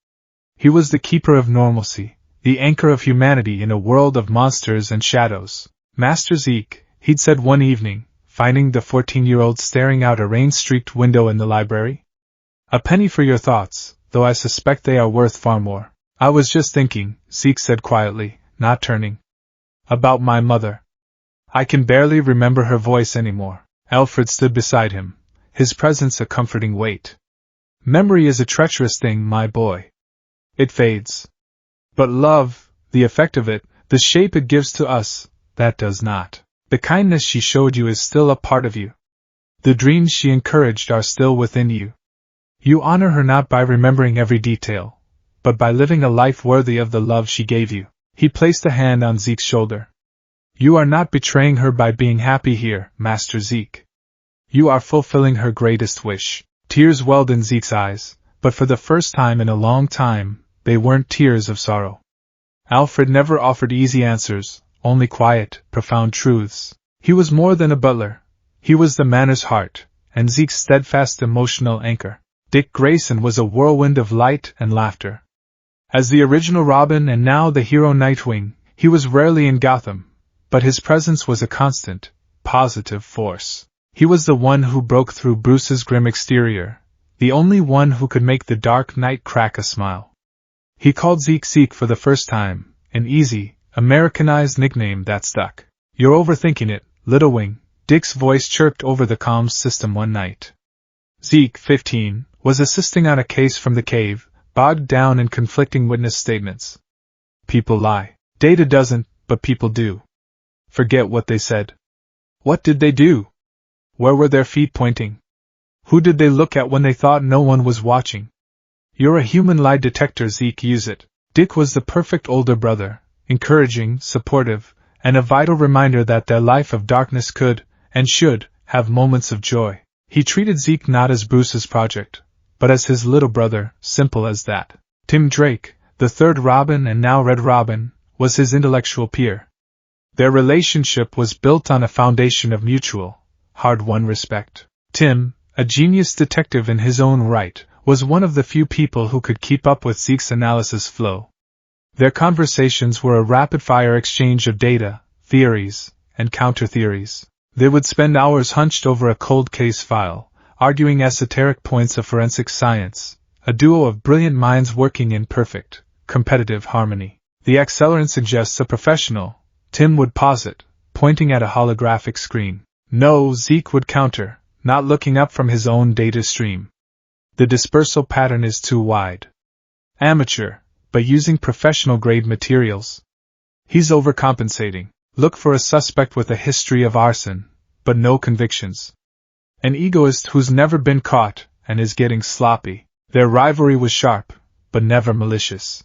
He was the keeper of normalcy, the anchor of humanity in a world of monsters and shadows. Master Zeke, he'd said one evening, finding the 14-year-old staring out a rain-streaked window in the library. A penny for your thoughts, though I suspect they are worth far more. I was just thinking, Zeke said quietly, not turning. About my mother. I can barely remember her voice anymore. Alfred stood beside him, his presence a comforting weight. Memory is a treacherous thing, my boy. It fades. But love, the effect of it, the shape it gives to us, that does not. The kindness she showed you is still a part of you. The dreams she encouraged are still within you. You honor her not by remembering every detail, but by living a life worthy of the love she gave you. He placed a hand on Zeke's shoulder. You are not betraying her by being happy here, Master Zeke. You are fulfilling her greatest wish. Tears welled in Zeke's eyes, but for the first time in a long time, they weren't tears of sorrow. Alfred never offered easy answers, only quiet, profound truths. He was more than a butler. He was the manor's heart, and Zeke's steadfast emotional anchor. Dick Grayson was a whirlwind of light and laughter. As the original Robin and now the hero Nightwing, he was rarely in Gotham, but his presence was a constant, positive force. He was the one who broke through Bruce's grim exterior, the only one who could make the Dark Knight crack a smile. He called Zeke Zeke for the first time, an easy, Americanized nickname that stuck. You're overthinking it, Little Wing, Dick's voice chirped over the comms system one night. Zeke, 15, was assisting on a case from the cave, bogged down in conflicting witness statements. People lie. Data doesn't, but people do. Forget what they said. What did they do? Where were their feet pointing? Who did they look at when they thought no one was watching? You're a human lie detector, Zeke, use it. Dick was the perfect older brother, encouraging, supportive, and a vital reminder that their life of darkness could, and should, have moments of joy. He treated Zeke not as Bruce's project, but as his little brother, simple as that. Tim Drake, the third Robin and now Red Robin, was his intellectual peer. Their relationship was built on a foundation of mutual, hard-won respect. Tim, a genius detective in his own right, was one of the few people who could keep up with Zeke's analysis flow. Their conversations were a rapid-fire exchange of data, theories, and counter-theories. They would spend hours hunched over a cold case file, arguing esoteric points of forensic science, a duo of brilliant minds working in perfect, competitive harmony. The accelerant suggests a professional, Tim would posit, pointing at a holographic screen. No, Zeke would counter, not looking up from his own data stream. The dispersal pattern is too wide. Amateur, but using professional-grade materials. He's overcompensating. Look for a suspect with a history of arson, but no convictions. An egoist who's never been caught, and is getting sloppy. Their rivalry was sharp, but never malicious.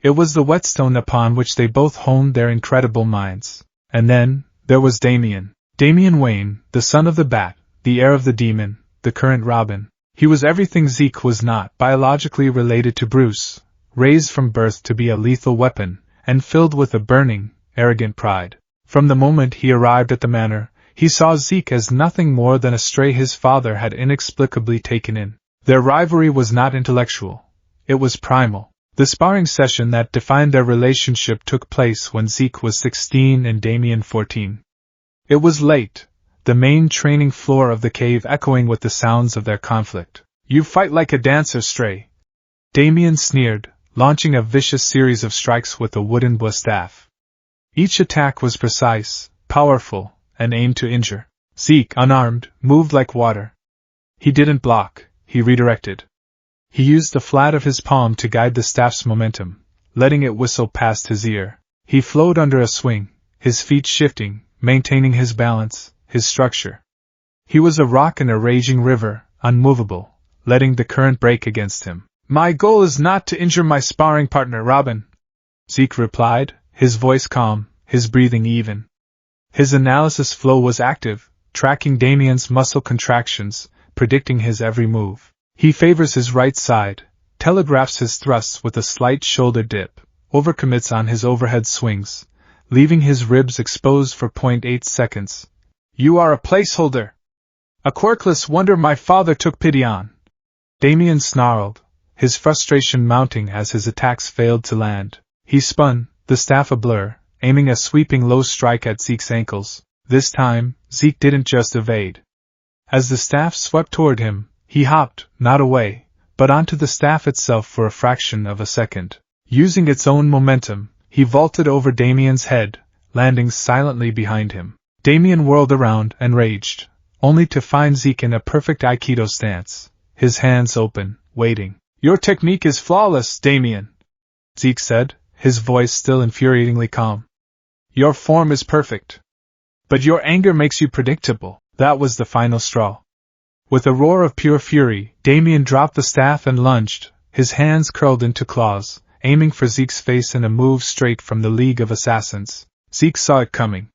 It was the whetstone upon which they both honed their incredible minds. And then, there was Damian Wayne, the son of the Bat, the heir of the Demon, the current Robin. He was everything Zeke was not, biologically related to Bruce, raised from birth to be a lethal weapon, and filled with a burning, arrogant pride. From the moment he arrived at the manor, He saw Zeke as nothing more than a stray his father had inexplicably taken in. Their rivalry was not intellectual. It was primal. The sparring session that defined their relationship took place when Zeke was 16 and Damien 14. It was late, the main training floor of the cave echoing with the sounds of their conflict. "You fight like a dancer, Stray," Damien sneered, launching a vicious series of strikes with a wooden staff. Each attack was precise, powerful, and aimed to injure. Zeke, unarmed, moved like water. He didn't block, he redirected. He used the flat of his palm to guide the staff's momentum, letting it whistle past his ear. He flowed under a swing, his feet shifting, maintaining his balance, his structure. He was a rock in a raging river, unmovable, letting the current break against him. "My goal is not to injure my sparring partner, Robin," Zeke replied, his voice calm, his breathing even. His analysis flow was active, tracking Damien's muscle contractions, predicting his every move. He favors his right side, telegraphs his thrusts with a slight shoulder dip, overcommits on his overhead swings, leaving his ribs exposed for 0.8 seconds. "You are a placeholder. A quirkless wonder my father took pity on," Damien snarled, his frustration mounting as his attacks failed to land. He spun, the staff a blur, aiming a sweeping low strike at Zeke's ankles. This time, Zeke didn't just evade. As the staff swept toward him, he hopped, not away, but onto the staff itself for a fraction of a second. Using its own momentum, he vaulted over Damien's head, landing silently behind him. Damien whirled around and raged, only to find Zeke in a perfect Aikido stance, his hands open, waiting. "Your technique is flawless, Damien," Zeke said, his voice still infuriatingly calm. "Your form is perfect. But your anger makes you predictable." That was the final straw. With a roar of pure fury, Damien dropped the staff and lunged, his hands curled into claws, aiming for Zeke's face in a move straight from the League of Assassins. Zeke saw it coming.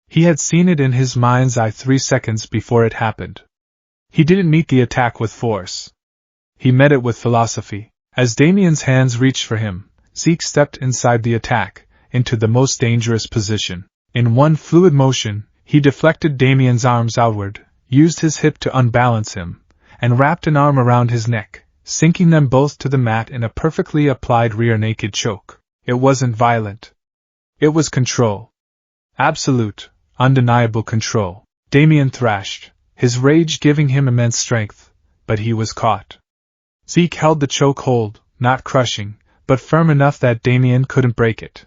He had seen it in his mind's eye 3 seconds before it happened. He didn't meet the attack with force. He met it with philosophy. As Damien's hands reached for him, Zeke stepped inside the attack, into the most dangerous position. In one fluid motion, he deflected Damien's arms outward, used his hip to unbalance him, and wrapped an arm around his neck, sinking them both to the mat in a perfectly applied rear naked choke. It wasn't violent. It was control. Absolute, undeniable control. Damien thrashed, his rage giving him immense strength, but he was caught. Zeke held the choke hold, not crushing, but firm enough that Damien couldn't break it.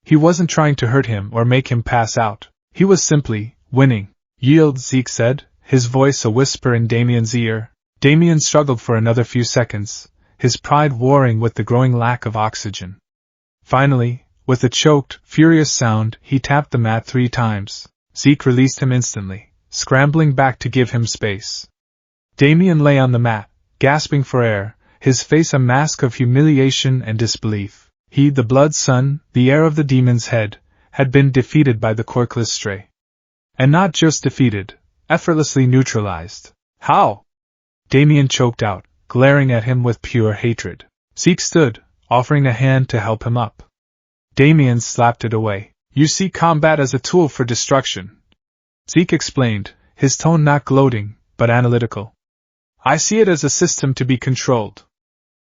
He wasn't trying to hurt him or make him pass out. He was simply winning. "Yield," Zeke said, his voice a whisper in Damien's ear. Damien struggled for another few seconds, his pride warring with the growing lack of oxygen. Finally, with a choked, furious sound, he tapped the mat 3 times. Zeke released him instantly, scrambling back to give him space. Damien lay on the mat, gasping for air, his face a mask of humiliation and disbelief. He, the blood son, the heir of the demon's head, had been defeated by the quirkless Stray. And not just defeated, effortlessly neutralized. "How?" Damien choked out, glaring at him with pure hatred. Zeke stood, offering a hand to help him up. Damien slapped it away. "You see combat as a tool for destruction," Zeke explained, his tone not gloating, but analytical. "I see it as a system to be controlled.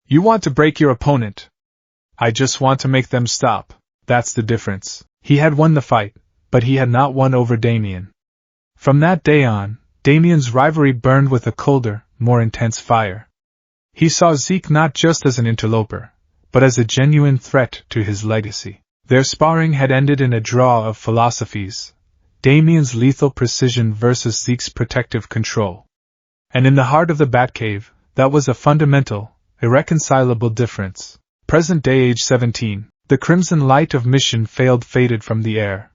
You want to break your opponent. I just want to make them stop. That's the difference." He had won the fight, but he had not won over Damien. From that day on, Damien's rivalry burned with a colder, more intense fire. He saw Zeke not just as an interloper, but as a genuine threat to his legacy. Their sparring had ended in a draw of philosophies, Damien's lethal precision versus Zeke's protective control. And in the heart of the Batcave, that was a fundamental, irreconcilable difference. Present day age 17, the crimson light of mission faded from the air.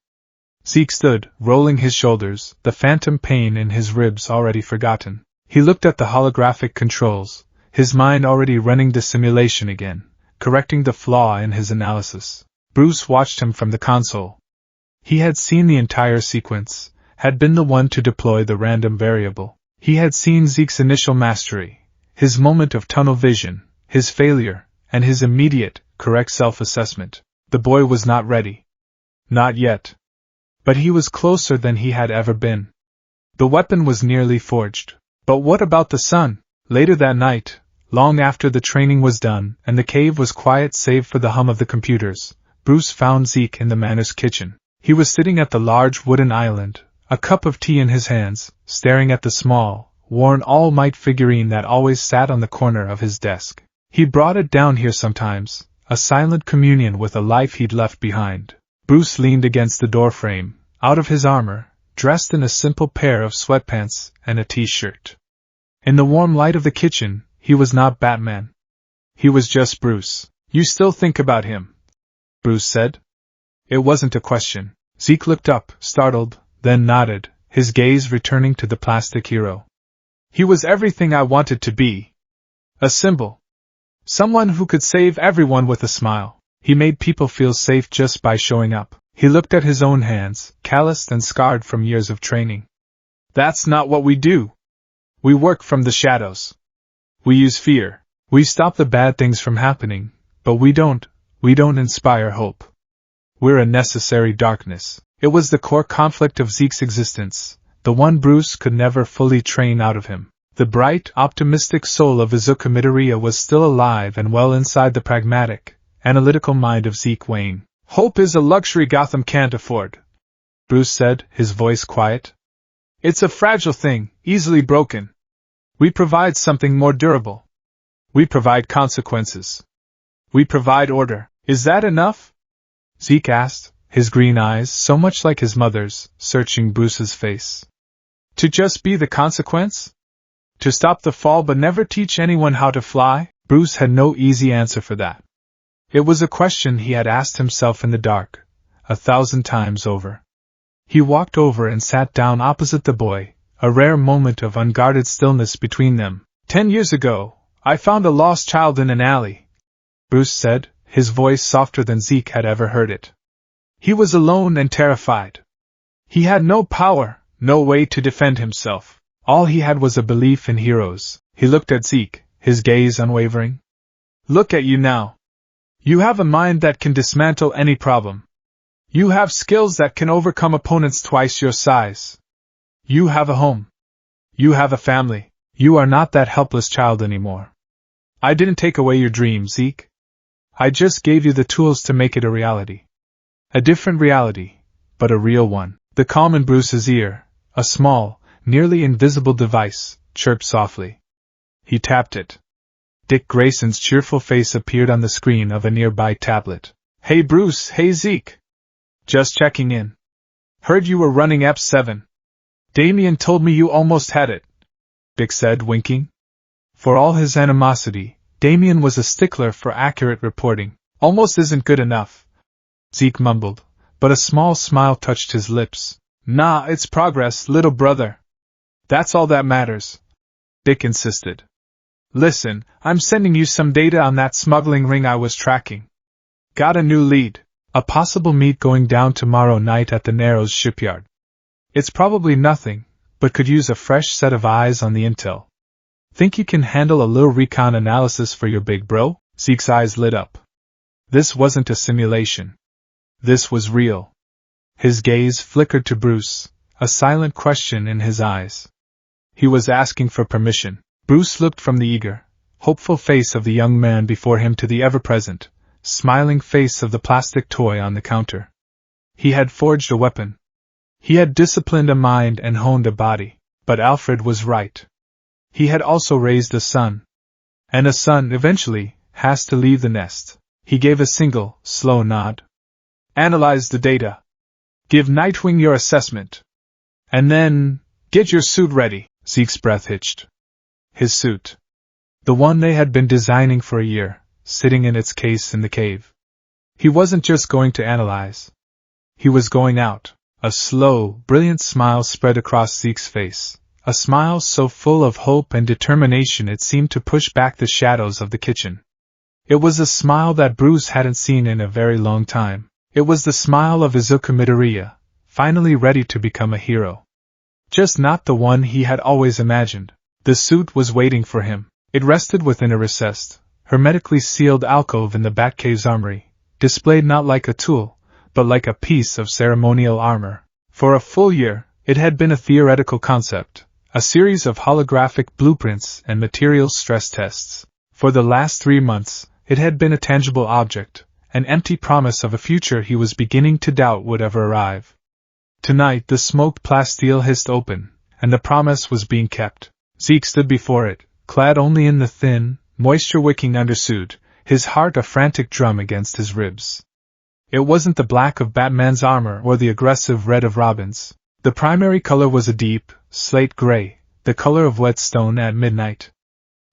Zeke stood, rolling his shoulders, the phantom pain in his ribs already forgotten. He looked at the holographic controls, his mind already running the simulation again, correcting the flaw in his analysis. Bruce watched him from the console. He had seen the entire sequence, had been the one to deploy the random variable. He had seen Zeke's initial mastery, his moment of tunnel vision, his failure, and his immediate, correct self-assessment. The boy was not ready. Not yet. But he was closer than he had ever been. The weapon was nearly forged. But what about the sun? Later that night, long after the training was done and the cave was quiet save for the hum of the computers, Bruce found Zeke in the manor's kitchen. He was sitting at the large wooden island, a cup of tea in his hands, staring at the small, worn all-might figurine that always sat on the corner of his desk. He brought it down here sometimes, a silent communion with a life he'd left behind. Bruce leaned against the doorframe, out of his armor, dressed in a simple pair of sweatpants and a t-shirt. In the warm light of the kitchen, he was not Batman. He was just Bruce. "You still think about him?" Bruce said. It wasn't a question. Zeke looked up, startled, then nodded, his gaze returning to the plastic hero. "He was everything I wanted to be. A symbol. Someone who could save everyone with a smile. He made people feel safe just by showing up." He looked at his own hands, calloused and scarred from years of training. "That's not what we do. We work from the shadows. We use fear. We stop the bad things from happening, but we don't inspire hope. We're a necessary darkness." It was the core conflict of Zeke's existence, the one Bruce could never fully train out of him. The bright, optimistic soul of Izuku Midoriya was still alive and well inside the pragmatic, analytical mind of Zeke Wayne. "Hope is a luxury Gotham can't afford," Bruce said, his voice quiet. "It's a fragile thing, easily broken. We provide something more durable. We provide consequences. We provide order. Is that enough?" Zeke asked, his green eyes, so much like his mother's, searching Bruce's face. "To just be the consequence? To stop the fall but never teach anyone how to fly?" Bruce had no easy answer for that. It was a question he had asked himself in the dark, 1,000 times over. He walked over and sat down opposite the boy, a rare moment of unguarded stillness between them. 10 years ago, I found a lost child in an alley," Bruce said, his voice softer than Zeke had ever heard it. "He was alone and terrified. He had no power, no way to defend himself. All he had was a belief in heroes." He looked at Zeke, his gaze unwavering. "Look at you now. You have a mind that can dismantle any problem. You have skills that can overcome opponents twice your size. You have a home. You have a family. You are not that helpless child anymore. I didn't take away your dream, Zeke. I just gave you the tools to make it a reality. A different reality, but a real one." The calm in Bruce's ear, a small, nearly invisible device, chirped softly. He tapped it. Dick Grayson's cheerful face appeared on the screen of a nearby tablet. "Hey Bruce, hey Zeke. Just checking in. Heard you were running Ep7. Damien told me you almost had it," Dick said, winking. For all his animosity, Damien was a stickler for accurate reporting. "Almost isn't good enough," Zeke mumbled, but a small smile touched his lips. "Nah, it's progress, little brother. That's all that matters," Dick insisted. "Listen, I'm sending you some data on that smuggling ring I was tracking. Got a new lead. A possible meet going down tomorrow night at the Narrows shipyard. It's probably nothing, but could use a fresh set of eyes on the intel. Think you can handle a little recon analysis for your big bro?" Zeke's eyes lit up. This wasn't a simulation. This was real. His gaze flickered to Bruce, a silent question in his eyes. He was asking for permission. Bruce looked from the eager, hopeful face of the young man before him to the ever-present, smiling face of the plastic toy on the counter. He had forged a weapon. He had disciplined a mind and honed a body. But Alfred was right. He had also raised a son. And a son, eventually, has to leave the nest. He gave a single, slow nod. "Analyze the data. Give Nightwing your assessment. And then, get your suit ready." Zeke's breath hitched. His suit. The one they had been designing for a year, sitting in its case in the cave. He wasn't just going to analyze. He was going out. A slow, brilliant smile spread across Zeke's face. A smile so full of hope and determination it seemed to push back the shadows of the kitchen. It was a smile that Bruce hadn't seen in a very long time. It was the smile of Izuku Midoriya, finally ready to become a hero. Just not the one he had always imagined. The suit was waiting for him. It rested within a recessed, hermetically sealed alcove in the Batcave's armory, displayed not like a tool, but like a piece of ceremonial armor. For a full year, it had been a theoretical concept, a series of holographic blueprints and material stress tests. For the last 3 months, it had been a tangible object, an empty promise of a future he was beginning to doubt would ever arrive. Tonight the smoked plasteel hissed open, and the promise was being kept. Zeke stood before it, clad only in the thin, moisture-wicking undersuit, his heart a frantic drum against his ribs. It wasn't the black of Batman's armor or the aggressive red of Robin's. The primary color was a deep, slate gray, the color of whetstone at midnight.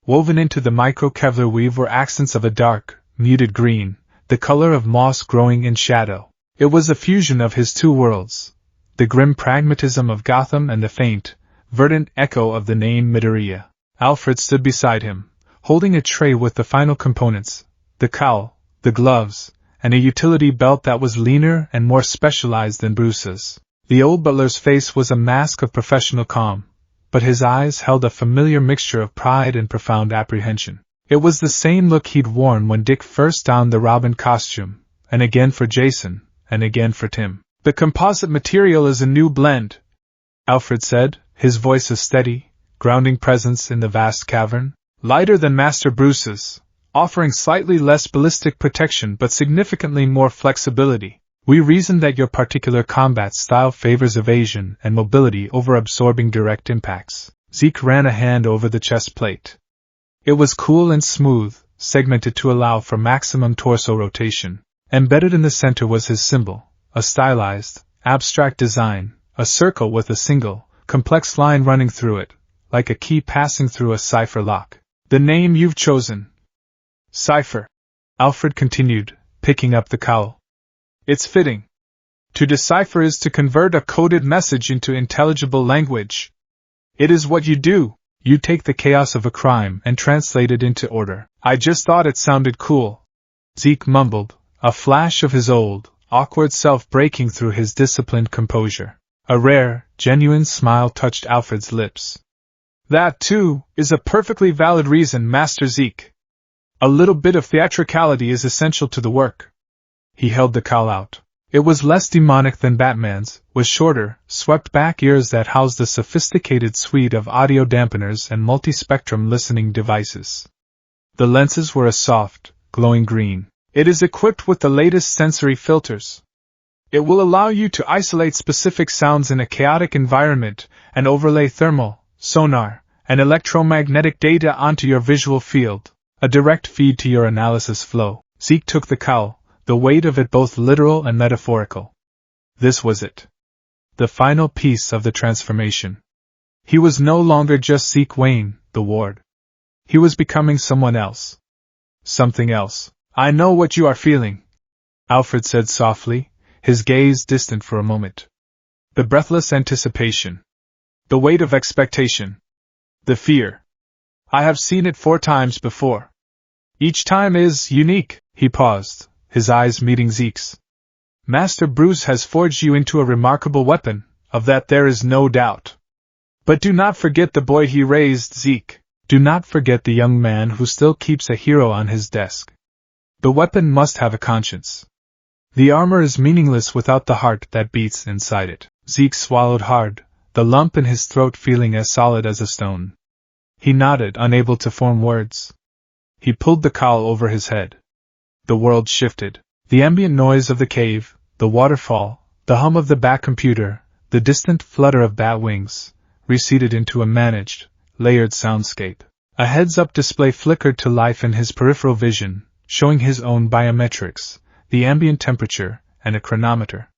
Woven into the micro-Kevlar weave were accents of a dark, muted green, the color of moss growing in shadow. It was a fusion of his two worlds, the grim pragmatism of Gotham and the faint, verdant echo of the name Midoriya. Alfred stood beside him, holding a tray with the final components, the cowl, the gloves, and a utility belt that was leaner and more specialized than Bruce's. The old butler's face was a mask of professional calm, but his eyes held a familiar mixture of pride and profound apprehension. It was the same look he'd worn when Dick first donned the Robin costume, and again for Jason, and again for Tim. "The composite material is a new blend," Alfred said, his voice a steady, grounding presence in the vast cavern. "Lighter than Master Bruce's, offering slightly less ballistic protection but significantly more flexibility. We reasoned that your particular combat style favors evasion and mobility over absorbing direct impacts." Zeke ran a hand over the chest plate. It was cool and smooth, segmented to allow for maximum torso rotation. Embedded in the center was his symbol, a stylized, abstract design, a circle with a single, complex line running through it, like a key passing through a cipher lock. "The name you've chosen." "Cipher," Alfred continued, picking up the cowl. "It's fitting. To decipher is to convert a coded message into intelligible language. It is what you do. You take the chaos of a crime and translate it into order." "I just thought it sounded cool," Zeke mumbled, a flash of his old, awkward self breaking through his disciplined composure. A rare, genuine smile touched Alfred's lips. "That, too, is a perfectly valid reason, Master Zeke. A little bit of theatricality is essential to the work." He held the cowl out. It was less demonic than Batman's, with shorter, swept-back ears that housed a sophisticated suite of audio dampeners and multispectrum listening devices. The lenses were a soft, glowing green. It is equipped with the latest sensory filters. It will allow you to isolate specific sounds in a chaotic environment and overlay thermal, sonar, and electromagnetic data onto your visual field, a direct feed to your analysis flow. Zeke took the cowl, the weight of it both literal and metaphorical. This was it. The final piece of the transformation. He was no longer just Zeke Wayne, the ward. He was becoming someone else. Something else. "I know what you are feeling," Alfred said softly, his gaze distant for a moment. "The breathless anticipation. The weight of expectation. The fear. I have seen it 4 times before. Each time is unique." He paused, his eyes meeting Zeke's. "Master Bruce has forged you into a remarkable weapon, of that there is no doubt. But do not forget the boy he raised, Zeke. Do not forget the young man who still keeps a hero on his desk. The weapon must have a conscience. The armor is meaningless without the heart that beats inside it." Zeke swallowed hard, the lump in his throat feeling as solid as a stone. He nodded, unable to form words. He pulled the cowl over his head. The world shifted. The ambient noise of the cave, the waterfall, the hum of the back computer, the distant flutter of bat wings, receded into a managed, layered soundscape. A heads-up display flickered to life in his peripheral vision, showing his own biometrics, the ambient temperature, and a chronometer.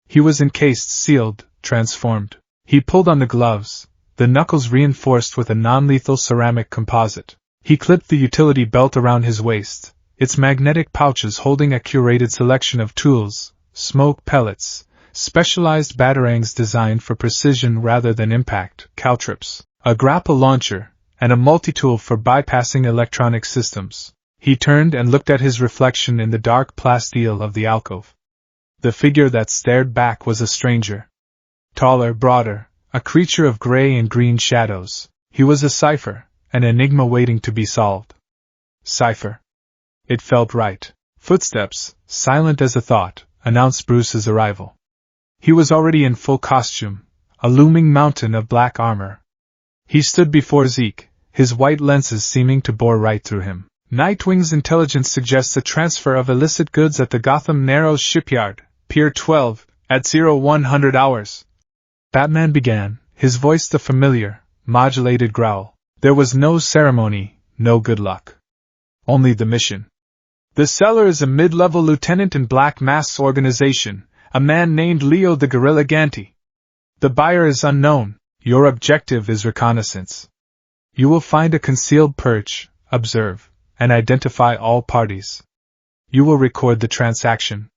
He was encased, sealed, transformed. He pulled on the gloves, the knuckles reinforced with a non-lethal ceramic composite. He clipped the utility belt around his waist, its magnetic pouches holding a curated selection of tools, smoke pellets, specialized batarangs designed for precision rather than impact, caltrips, a grapple launcher, and a multi-tool for bypassing electronic systems. He turned and looked at his reflection in the dark plasteel of the alcove. The figure that stared back was a stranger. Taller, broader, a creature of gray and green shadows. He was a cipher, an enigma waiting to be solved. Cipher. It felt right. Footsteps, silent as a thought, announced Bruce's arrival. He was already in full costume, a looming mountain of black armor. He stood before Zeke, his white lenses seeming to bore right through him. Nightwing's intelligence suggests a transfer of illicit goods at the Gotham Narrows shipyard, Pier 12, at 0100 hours. Batman began, his voice the familiar, modulated growl. There was no ceremony, no good luck. Only the mission. The seller is a mid-level lieutenant in Black Mask's organization, a man named Leo the Gorilla Ganti. The buyer is unknown. Your objective is reconnaissance. You will find a concealed perch, observe, and identify all parties. You will record the transaction.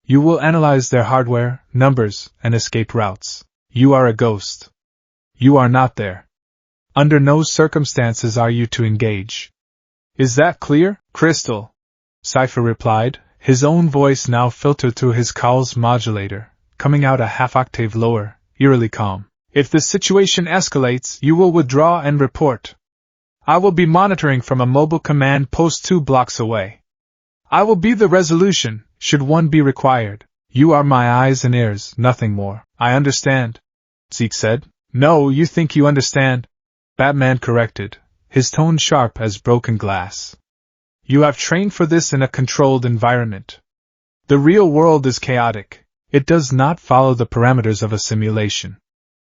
You will analyze their hardware, numbers, and escape routes. You are a ghost. You are not there. Under no circumstances are you to engage. Is that clear, Crystal? Cipher replied, his own voice now filtered through his cowl's modulator, coming out a half-octave lower, eerily calm. If the situation escalates, you will withdraw and report. I will be monitoring from a mobile command post 2 blocks away. I will be the resolution, should one be required. You are my eyes and ears, nothing more. I understand, Zeke said. No, you think you understand, Batman corrected, his tone sharp as broken glass. You have trained for this in a controlled environment. The real world is chaotic. It does not follow the parameters of a simulation.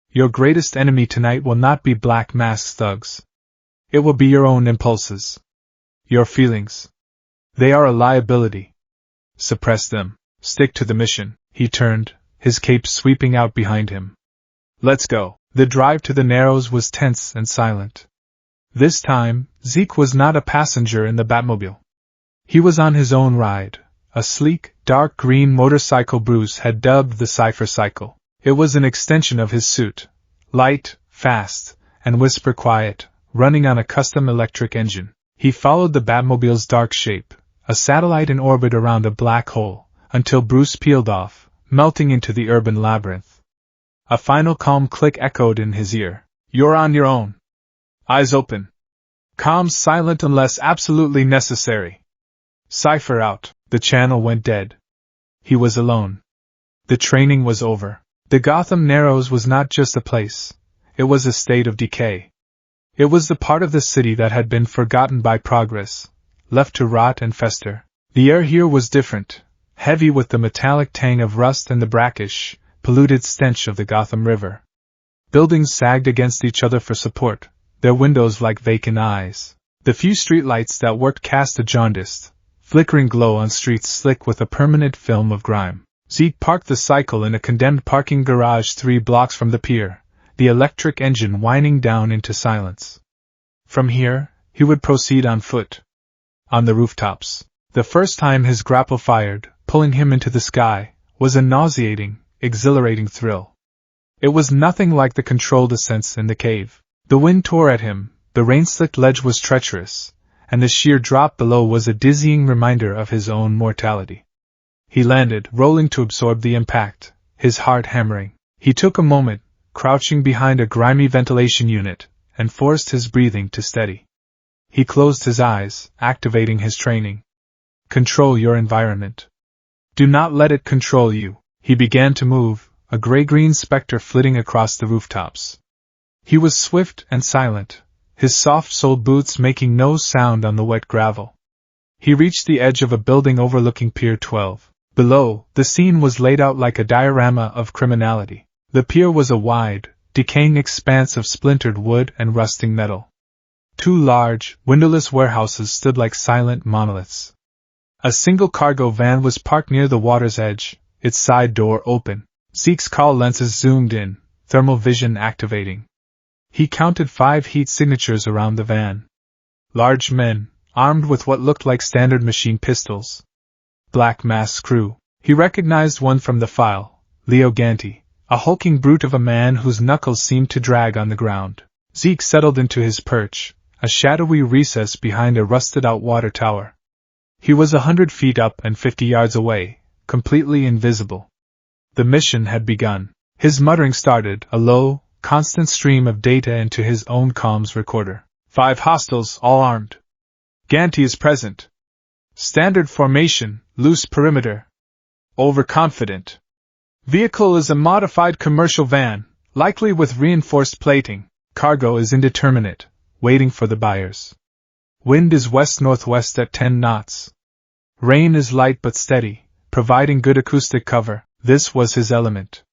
Your greatest enemy tonight will not be Black Mask's thugs. It will be your own impulses. Your feelings. They are a liability. Suppress them. Stick to the mission. He turned, his cape sweeping out behind him. Let's go. The drive to the Narrows was tense and silent. This time, Zeke was not a passenger in the Batmobile. He was on his own ride, a sleek, dark green motorcycle Bruce had dubbed the Cipher Cycle. It was an extension of his suit, light, fast, and whisper quiet, running on a custom electric engine. He followed the Batmobile's dark shape, a satellite in orbit around a black hole, until Bruce peeled off, melting into the urban labyrinth. A final calm click echoed in his ear. You're on your own. Eyes open. Comms silent unless absolutely necessary. Cipher out. The channel went dead. He was alone. The training was over. The Gotham Narrows was not just a place. It was a state of decay. It was the part of the city that had been forgotten by progress, left to rot and fester. The air here was different, heavy with the metallic tang of rust and the brackish, polluted stench of the Gotham River. Buildings sagged against each other for support, their windows like vacant eyes. The few streetlights that worked cast a jaundiced, flickering glow on streets slick with a permanent film of grime. Zeke parked the cycle in a condemned parking garage 3 blocks from the pier, the electric engine whining down into silence. From here, he would proceed on foot. On the rooftops, the first time his grapple fired, pulling him into the sky, was a nauseating, exhilarating thrill. It was nothing like the controlled ascents in the cave. The wind tore at him, the rain-slicked ledge was treacherous, and the sheer drop below was a dizzying reminder of his own mortality. He landed, rolling to absorb the impact, his heart hammering. He took a moment, crouching behind a grimy ventilation unit, and forced his breathing to steady. He closed his eyes, activating his training. Control your environment. Do not let it control you. He began to move, a gray-green specter flitting across the rooftops. He was swift and silent, his soft-soled boots making no sound on the wet gravel. He reached the edge of a building overlooking Pier 12. Below, the scene was laid out like a diorama of criminality. The pier was a wide, decaying expanse of splintered wood and rusting metal. 2 large, windowless warehouses stood like silent monoliths. A single cargo van was parked near the water's edge, its side door open. Zeke's call lenses zoomed in, thermal vision activating. He counted 5 heat signatures around the van. Large men, armed with what looked like standard machine pistols. Black Mask's crew. He recognized one from the file, Leo Ganti, a hulking brute of a man whose knuckles seemed to drag on the ground. Zeke settled into his perch, a shadowy recess behind a rusted-out water tower. He was 100 feet up and 50 yards away, completely invisible. The mission had begun. His muttering started, a low, constant stream of data into his own comms recorder. 5 hostiles, all armed. Ganti is present. Standard formation, loose perimeter. Overconfident. Vehicle is a modified commercial van, likely with reinforced plating. Cargo is indeterminate, waiting for the buyers. Wind is west-northwest at 10 knots. Rain is light but steady, providing good acoustic cover. This was his element.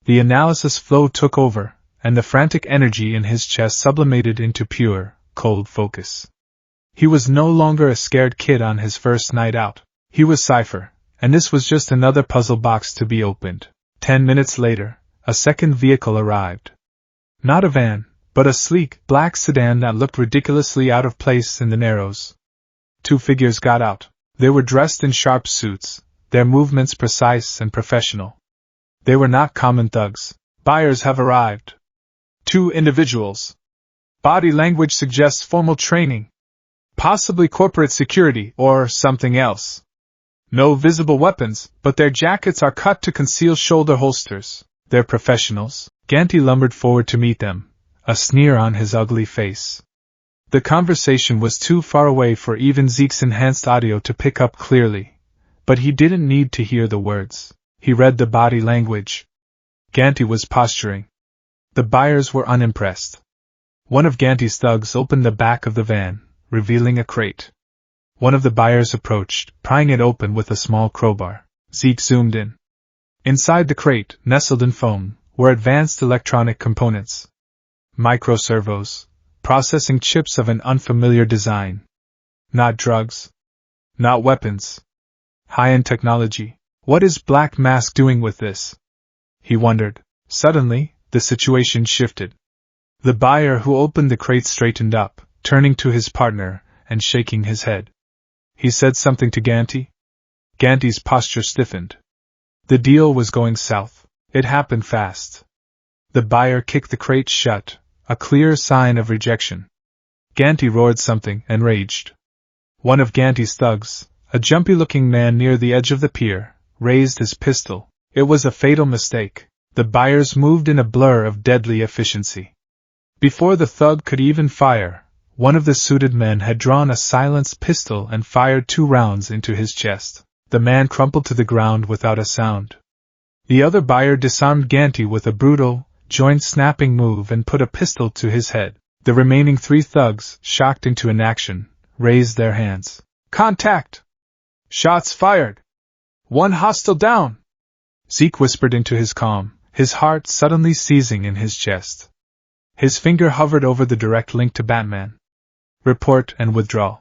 The analysis flow took over, and the frantic energy in his chest sublimated into pure, cold focus. He was no longer a scared kid on his first night out. He was Cipher, and this was just another puzzle box to be opened. 10 minutes later, a second vehicle arrived. Not a van, but a sleek, black sedan that looked ridiculously out of place in the Narrows. 2 figures got out. They were dressed in sharp suits, their movements precise and professional. They were not common thugs. Buyers have arrived. 2 individuals. Body language suggests formal training. Possibly corporate security or something else. No visible weapons, but their jackets are cut to conceal shoulder holsters. They're professionals. Ganti lumbered forward to meet them, a sneer on his ugly face. The conversation was too far away for even Zeke's enhanced audio to pick up clearly, but he didn't need to hear the words. He read the body language. Ganti was posturing. The buyers were unimpressed. One of Ganti's thugs opened the back of the van, revealing a crate. One of the buyers approached, prying it open with a small crowbar. Zeke zoomed in. Inside the crate, nestled in foam, were advanced electronic components. Microservos, processing chips of an unfamiliar design. Not drugs. Not weapons. High-end technology. What is Black Mask doing with this? He wondered. Suddenly, the situation shifted. The buyer who opened the crate straightened up, turning to his partner and shaking his head. He said something to Ganti. Ganti's posture stiffened. The deal was going south. It happened fast. The buyer kicked the crate shut, a clear sign of rejection. Ganti roared something and raged. One of Ganti's thugs, a jumpy-looking man near the edge of the pier, raised his pistol. It was a fatal mistake. The buyers moved in a blur of deadly efficiency. Before the thug could even fire, one of the suited men had drawn a silenced pistol and fired 2 rounds into his chest. The man crumpled to the ground without a sound. The other buyer disarmed Ganti with a brutal, joint-snapping move and put a pistol to his head. The remaining 3 thugs, shocked into inaction, raised their hands. Contact! Shots fired! 1 hostile down! Zeke whispered into his calm, his heart suddenly seizing in his chest. His finger hovered over the direct link to Batman. Report and withdraw.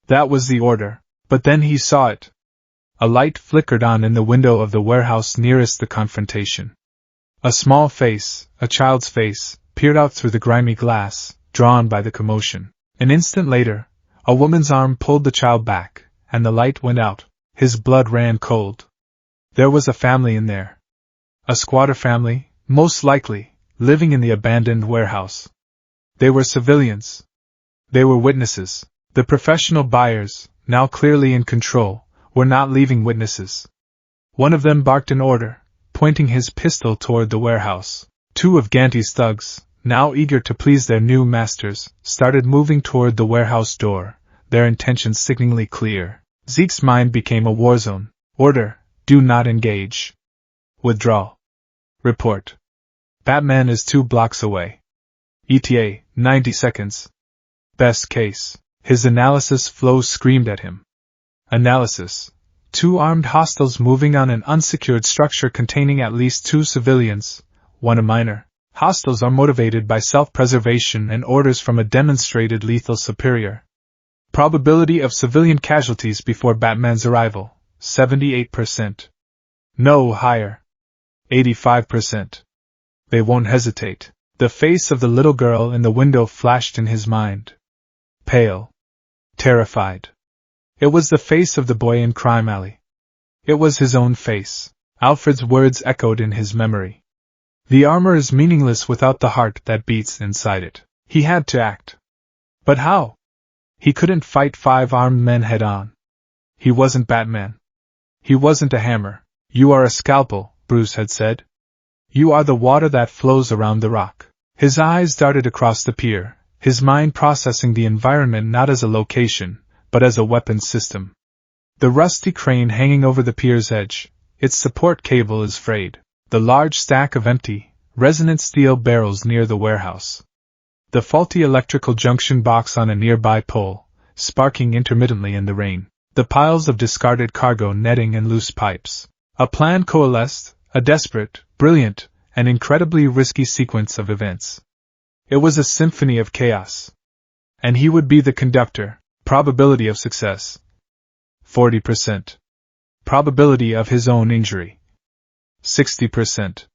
That was the order, but then he saw it. A light flickered on in the window of the warehouse nearest the confrontation. A small face, a child's face, peered out through the grimy glass, drawn by the commotion. An instant later, a woman's arm pulled the child back, and the light went out. His blood ran cold. There was a family in there. A squatter family, most likely, living in the abandoned warehouse. They were civilians. They were witnesses. The professional buyers, now clearly in control, were not leaving witnesses. One of them barked an order, pointing his pistol toward the warehouse. 2 of Ganti's thugs, now eager to please their new masters, started moving toward the warehouse door, their intentions sickeningly clear. Zeke's mind became a war zone. Order, do not engage. Withdraw. Report. Batman is 2 blocks away. ETA, 90 seconds. Best case. His analysis flow screamed at him. Analysis. 2 armed hostiles moving on an unsecured structure containing at least 2 civilians, 1 a minor. Hostiles are motivated by self-preservation and orders from a demonstrated lethal superior. Probability of civilian casualties before Batman's arrival, 78%. No higher. 85%. They won't hesitate. The face of the little girl in the window flashed in his mind. Pale. Terrified. It was the face of the boy in Crime Alley. It was his own face. Alfred's words echoed in his memory. The armor is meaningless without the heart that beats inside it. He had to act. But how? He couldn't fight 5 armed men head-on. He wasn't Batman. He wasn't a hammer. You are a scalpel, Bruce had said. You are the water that flows around the rock. His eyes darted across the pier, his mind processing the environment not as a location, but as a weapons system. The rusty crane hanging over the pier's edge, its support cable is frayed. the large stack of empty, resonant steel barrels near the warehouse, the faulty electrical junction box on a nearby pole, sparking intermittently in the rain, the piles of discarded cargo netting and loose pipes. A plan coalesced, a desperate, brilliant, and incredibly risky sequence of events. It was a symphony of chaos. And he would be the conductor. Probability of success: 40%. Probability of his own injury: 60%.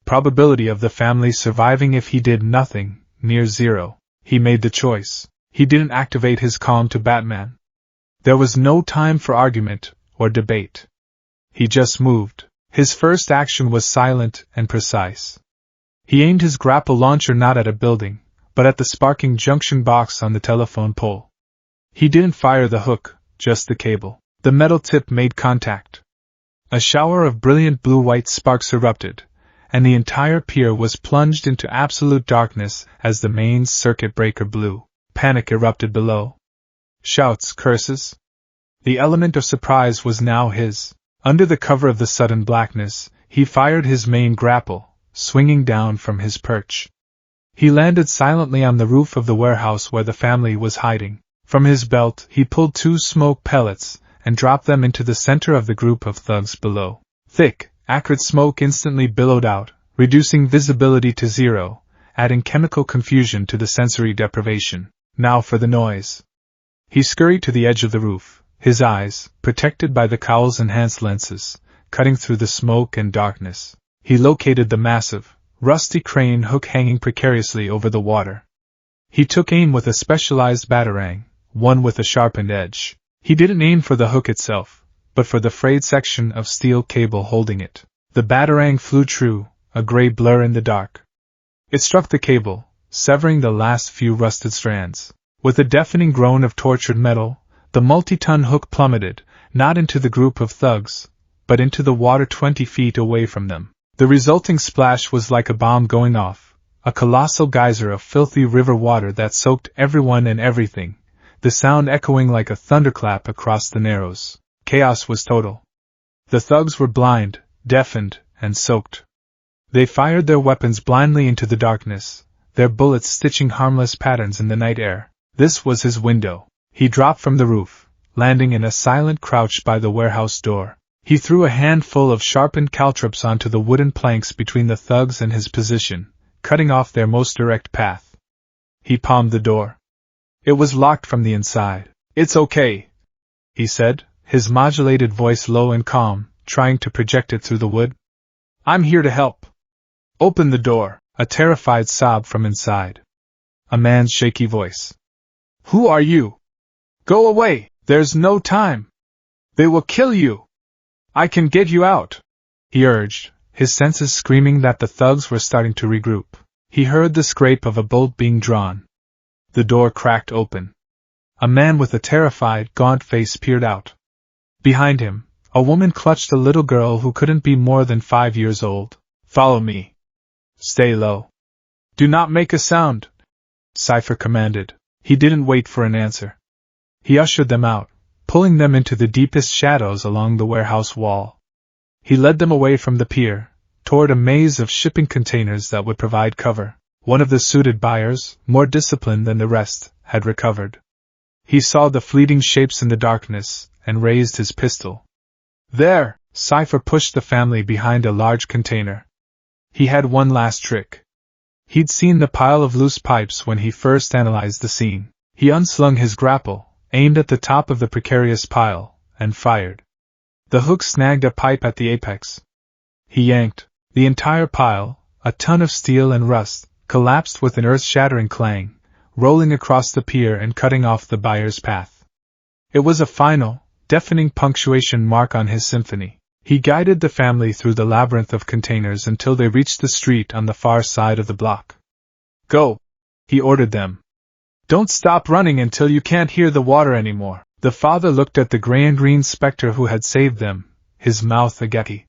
Probability of the family surviving if he did nothing: near zero. He made the choice. He didn't activate his calm to Batman. There was no time for argument or debate. He just moved. His first action was silent and precise. He aimed his grapple launcher not at a building, but at the sparking junction box on the telephone pole. He didn't fire the hook, just the cable. The metal tip made contact. A shower of brilliant blue-white sparks erupted, and the entire pier was plunged into absolute darkness as the mains circuit breaker blew. Panic erupted below. Shouts, curses. The element of surprise was now his. Under the cover of the sudden blackness, he fired his main grapple, swinging down from his perch. He landed silently on the roof of the warehouse where the family was hiding. From his belt, he pulled 2 smoke pellets and dropped them into the center of the group of thugs below. Thick, acrid smoke instantly billowed out, reducing visibility to zero, adding chemical confusion to the sensory deprivation. Now for the noise. He scurried to the edge of the roof, his eyes, protected by the cowl's enhanced lenses, cutting through the smoke and darkness. He located the massive, rusty crane hook hanging precariously over the water. He took aim with a specialized batarang, one with a sharpened edge. He didn't aim for the hook itself, but for the frayed section of steel cable holding it. The batarang flew true, a gray blur in the dark. It struck the cable, severing the last few rusted strands. With a deafening groan of tortured metal, the multi-ton hook plummeted, not into the group of thugs, but into the water 20 feet away from them. The resulting splash was like a bomb going off, a colossal geyser of filthy river water that soaked everyone and everything, the sound echoing like a thunderclap across the Narrows. Chaos was total. The thugs were blind, deafened, and soaked. They fired their weapons blindly into the darkness, their bullets stitching harmless patterns in the night air. This was his window. He dropped from the roof, landing in a silent crouch by the warehouse door. He threw a handful of sharpened caltrops onto the wooden planks between the thugs and his position, cutting off their most direct path. He palmed the door. It was locked from the inside. "It's okay," he said, his modulated voice low and calm, trying to project it through the wood. "I'm here to help." "Open the door," a terrified sob from inside. A man's shaky voice. "Who are you? Go away, there's no time. They will kill you. I can get you out," he urged, his senses screaming that the thugs were starting to regroup. He heard the scrape of a bolt being drawn. The door cracked open. A man with a terrified, gaunt face peered out. Behind him, a woman clutched a little girl who couldn't be more than 5 years old. "Follow me. Stay low. Do not make a sound," Cipher commanded. He didn't wait for an answer. He ushered them out, pulling them into the deepest shadows along the warehouse wall. He led them away from the pier, toward a maze of shipping containers that would provide cover. One of the suited buyers, more disciplined than the rest, had recovered. He saw the fleeting shapes in the darkness, and raised his pistol. "There!" Cipher pushed the family behind a large container. He had one last trick. He'd seen the pile of loose pipes when he first analyzed the scene. He unslung his grapple, aimed at the top of the precarious pile, and fired. The hook snagged a pipe at the apex. He yanked. The entire pile, a ton of steel and rust, collapsed with an earth-shattering clang, rolling across the pier and cutting off the buyer's path. It was a final, deafening punctuation mark on his symphony. He guided the family through the labyrinth of containers until they reached the street on the far side of the block. "Go," he ordered them. "Don't stop running until you can't hear the water anymore." The father looked at the gray and green specter who had saved them, his mouth agape.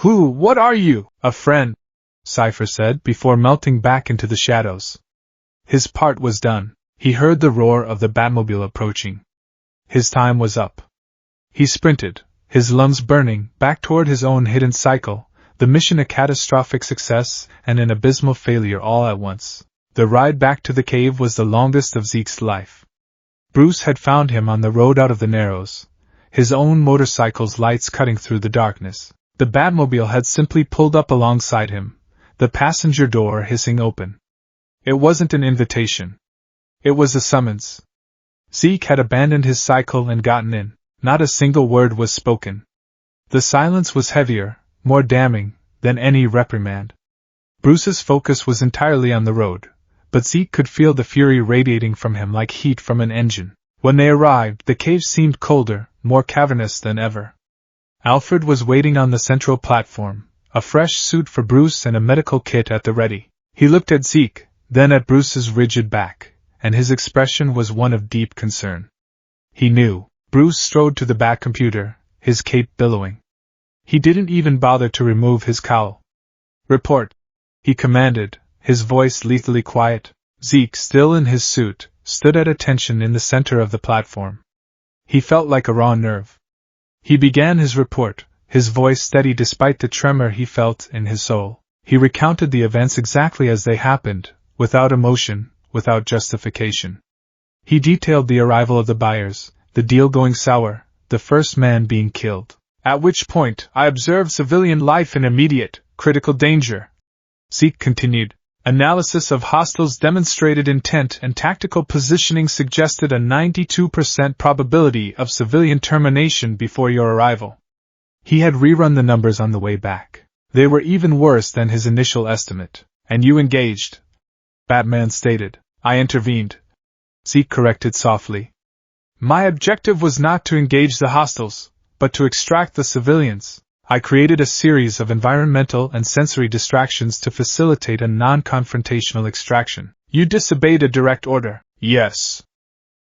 What are you?" "A friend," Cipher said before melting back into the shadows. His part was done. He heard the roar of the Batmobile approaching. His time was up. He sprinted, his lungs burning, back toward his own hidden cycle, The mission a catastrophic success and an abysmal failure all at once. The ride back to the cave was the longest of Zeke's life. Bruce had found him on the road out of the Narrows, his own motorcycle's lights cutting through the darkness. The Batmobile had simply pulled up alongside him, the passenger door hissing open. It wasn't an invitation. It was a summons. Zeke had abandoned his cycle and gotten in. Not a single word was spoken. The silence was heavier, more damning, than any reprimand. Bruce's focus was entirely on the road, but Zeke could feel the fury radiating from him like heat from an engine. When they arrived, the cave seemed colder, more cavernous than ever. Alfred was waiting on the central platform, a fresh suit for Bruce and a medical kit at the ready. He looked at Zeke, then at Bruce's rigid back, and his expression was one of deep concern. He knew. Bruce strode to the back computer, his cape billowing. He didn't even bother to remove his cowl. "Report," he commanded, his voice lethally quiet. Zeke, still in his suit, stood at attention in the center of the platform. He felt like a raw nerve. He began his report, his voice steady despite the tremor he felt in his soul. He recounted the events exactly as they happened, without emotion, without justification. He detailed the arrival of the buyers, the deal going sour, the first man being killed. "At which point, I observed civilian life in immediate, critical danger," Zeke continued. "Analysis of hostiles demonstrated intent and tactical positioning suggested a 92% probability of civilian termination before your arrival." He had rerun the numbers on the way back. They were even worse than his initial estimate. "And you engaged," Batman stated. "I intervened," Zeke corrected softly. "My objective was not to engage the hostiles, but to extract the civilians. I created a series of environmental and sensory distractions to facilitate a non-confrontational extraction." "You disobeyed a direct order." "Yes.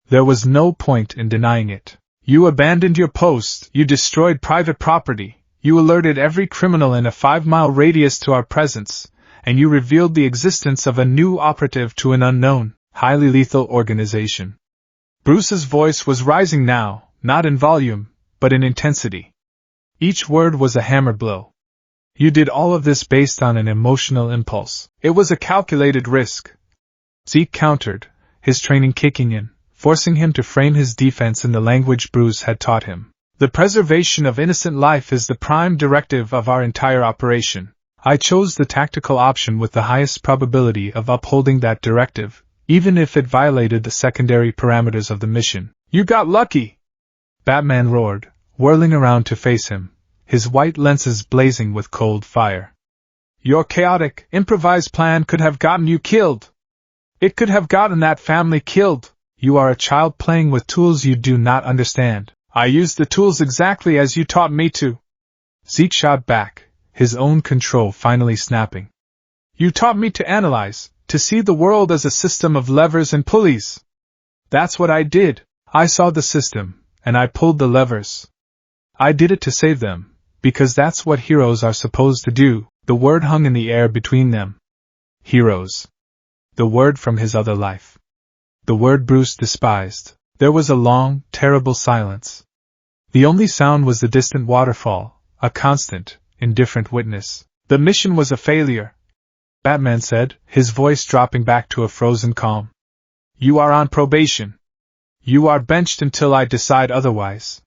There was no point in denying it. You abandoned your post, you destroyed private property, you alerted every criminal in a 5-mile radius to our presence, and you revealed the existence of a new operative to an unknown, highly lethal organization." Bruce's voice was rising now, not in volume, but in intensity. Each word was a hammer blow. "You did all of this based on an emotional impulse. It was a calculated risk," Zeke countered, his training kicking in, forcing him to frame his defense in the language Bruce had taught him. "The preservation of innocent life is the prime directive of our entire operation. I chose the tactical option with the highest probability of upholding that directive, even if it violated the secondary parameters of the mission." "You got lucky!" Batman roared, whirling around to face him, his white lenses blazing with cold fire. "Your chaotic, improvised plan could have gotten you killed. It could have gotten that family killed. You are a child playing with tools you do not understand. I used the tools exactly as you taught me to." Zeke shot back, his own control finally snapping. "You taught me to analyze, to see the world as a system of levers and pulleys. That's what I did. I saw the system, and I pulled the levers. I did it to save them, because that's what heroes are supposed to do." The word hung in the air between them. Heroes. The word from his other life. The word Bruce despised. There was a long, terrible silence. The only sound was the distant waterfall, a constant, indifferent witness. "The mission was a failure," Batman said, his voice dropping back to a frozen calm. "You are on probation. You are benched until I decide otherwise.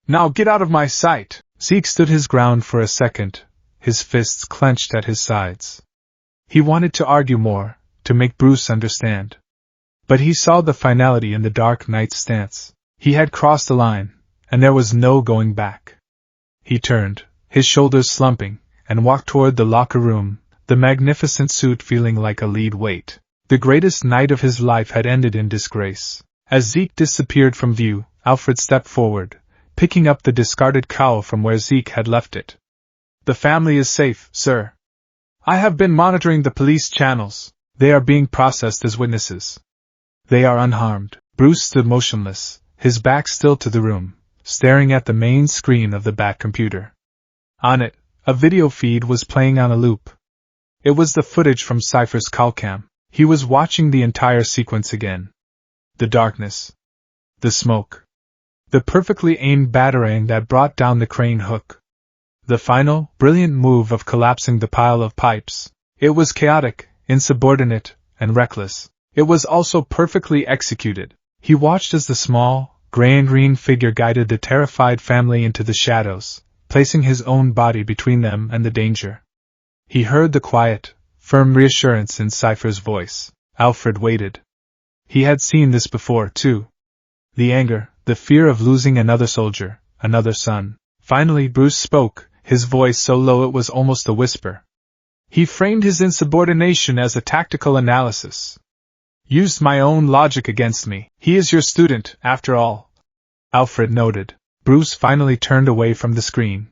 Now get out of my sight." Zeke stood his ground for a second, his fists clenched at his sides. He wanted to argue more, to make Bruce understand. But he saw the finality in the Dark Knight's stance. He had crossed the line, and there was no going back. He turned, his shoulders slumping, and walked toward the locker room, the magnificent suit feeling like a lead weight. The greatest night of his life had ended in disgrace. As Zeke disappeared from view, Alfred stepped forward, picking up the discarded cowl from where Zeke had left it. "The family is safe, sir. I have been monitoring the police channels. They are being processed as witnesses. They are unharmed." Bruce stood motionless, his back still to the room, staring at the main screen of the Bat computer. On it, a video feed was playing on a loop. It was the footage from Cipher's callcam. He was watching the entire sequence again. The darkness. The smoke. The perfectly aimed batarang that brought down the crane hook. The final, brilliant move of collapsing the pile of pipes. It was chaotic, insubordinate, and reckless. It was also perfectly executed. He watched as the small, gray and green figure guided the terrified family into the shadows, placing his own body between them and the danger. He heard the quiet, firm reassurance in Cipher's voice. Alfred waited. He had seen this before, too. The anger, the fear of losing another soldier, another son. Finally Bruce spoke, his voice so low it was almost a whisper. He framed his insubordination as a tactical analysis. Used my own logic against me. He is your student, after all. Alfred noted. Bruce finally turned away from the screen.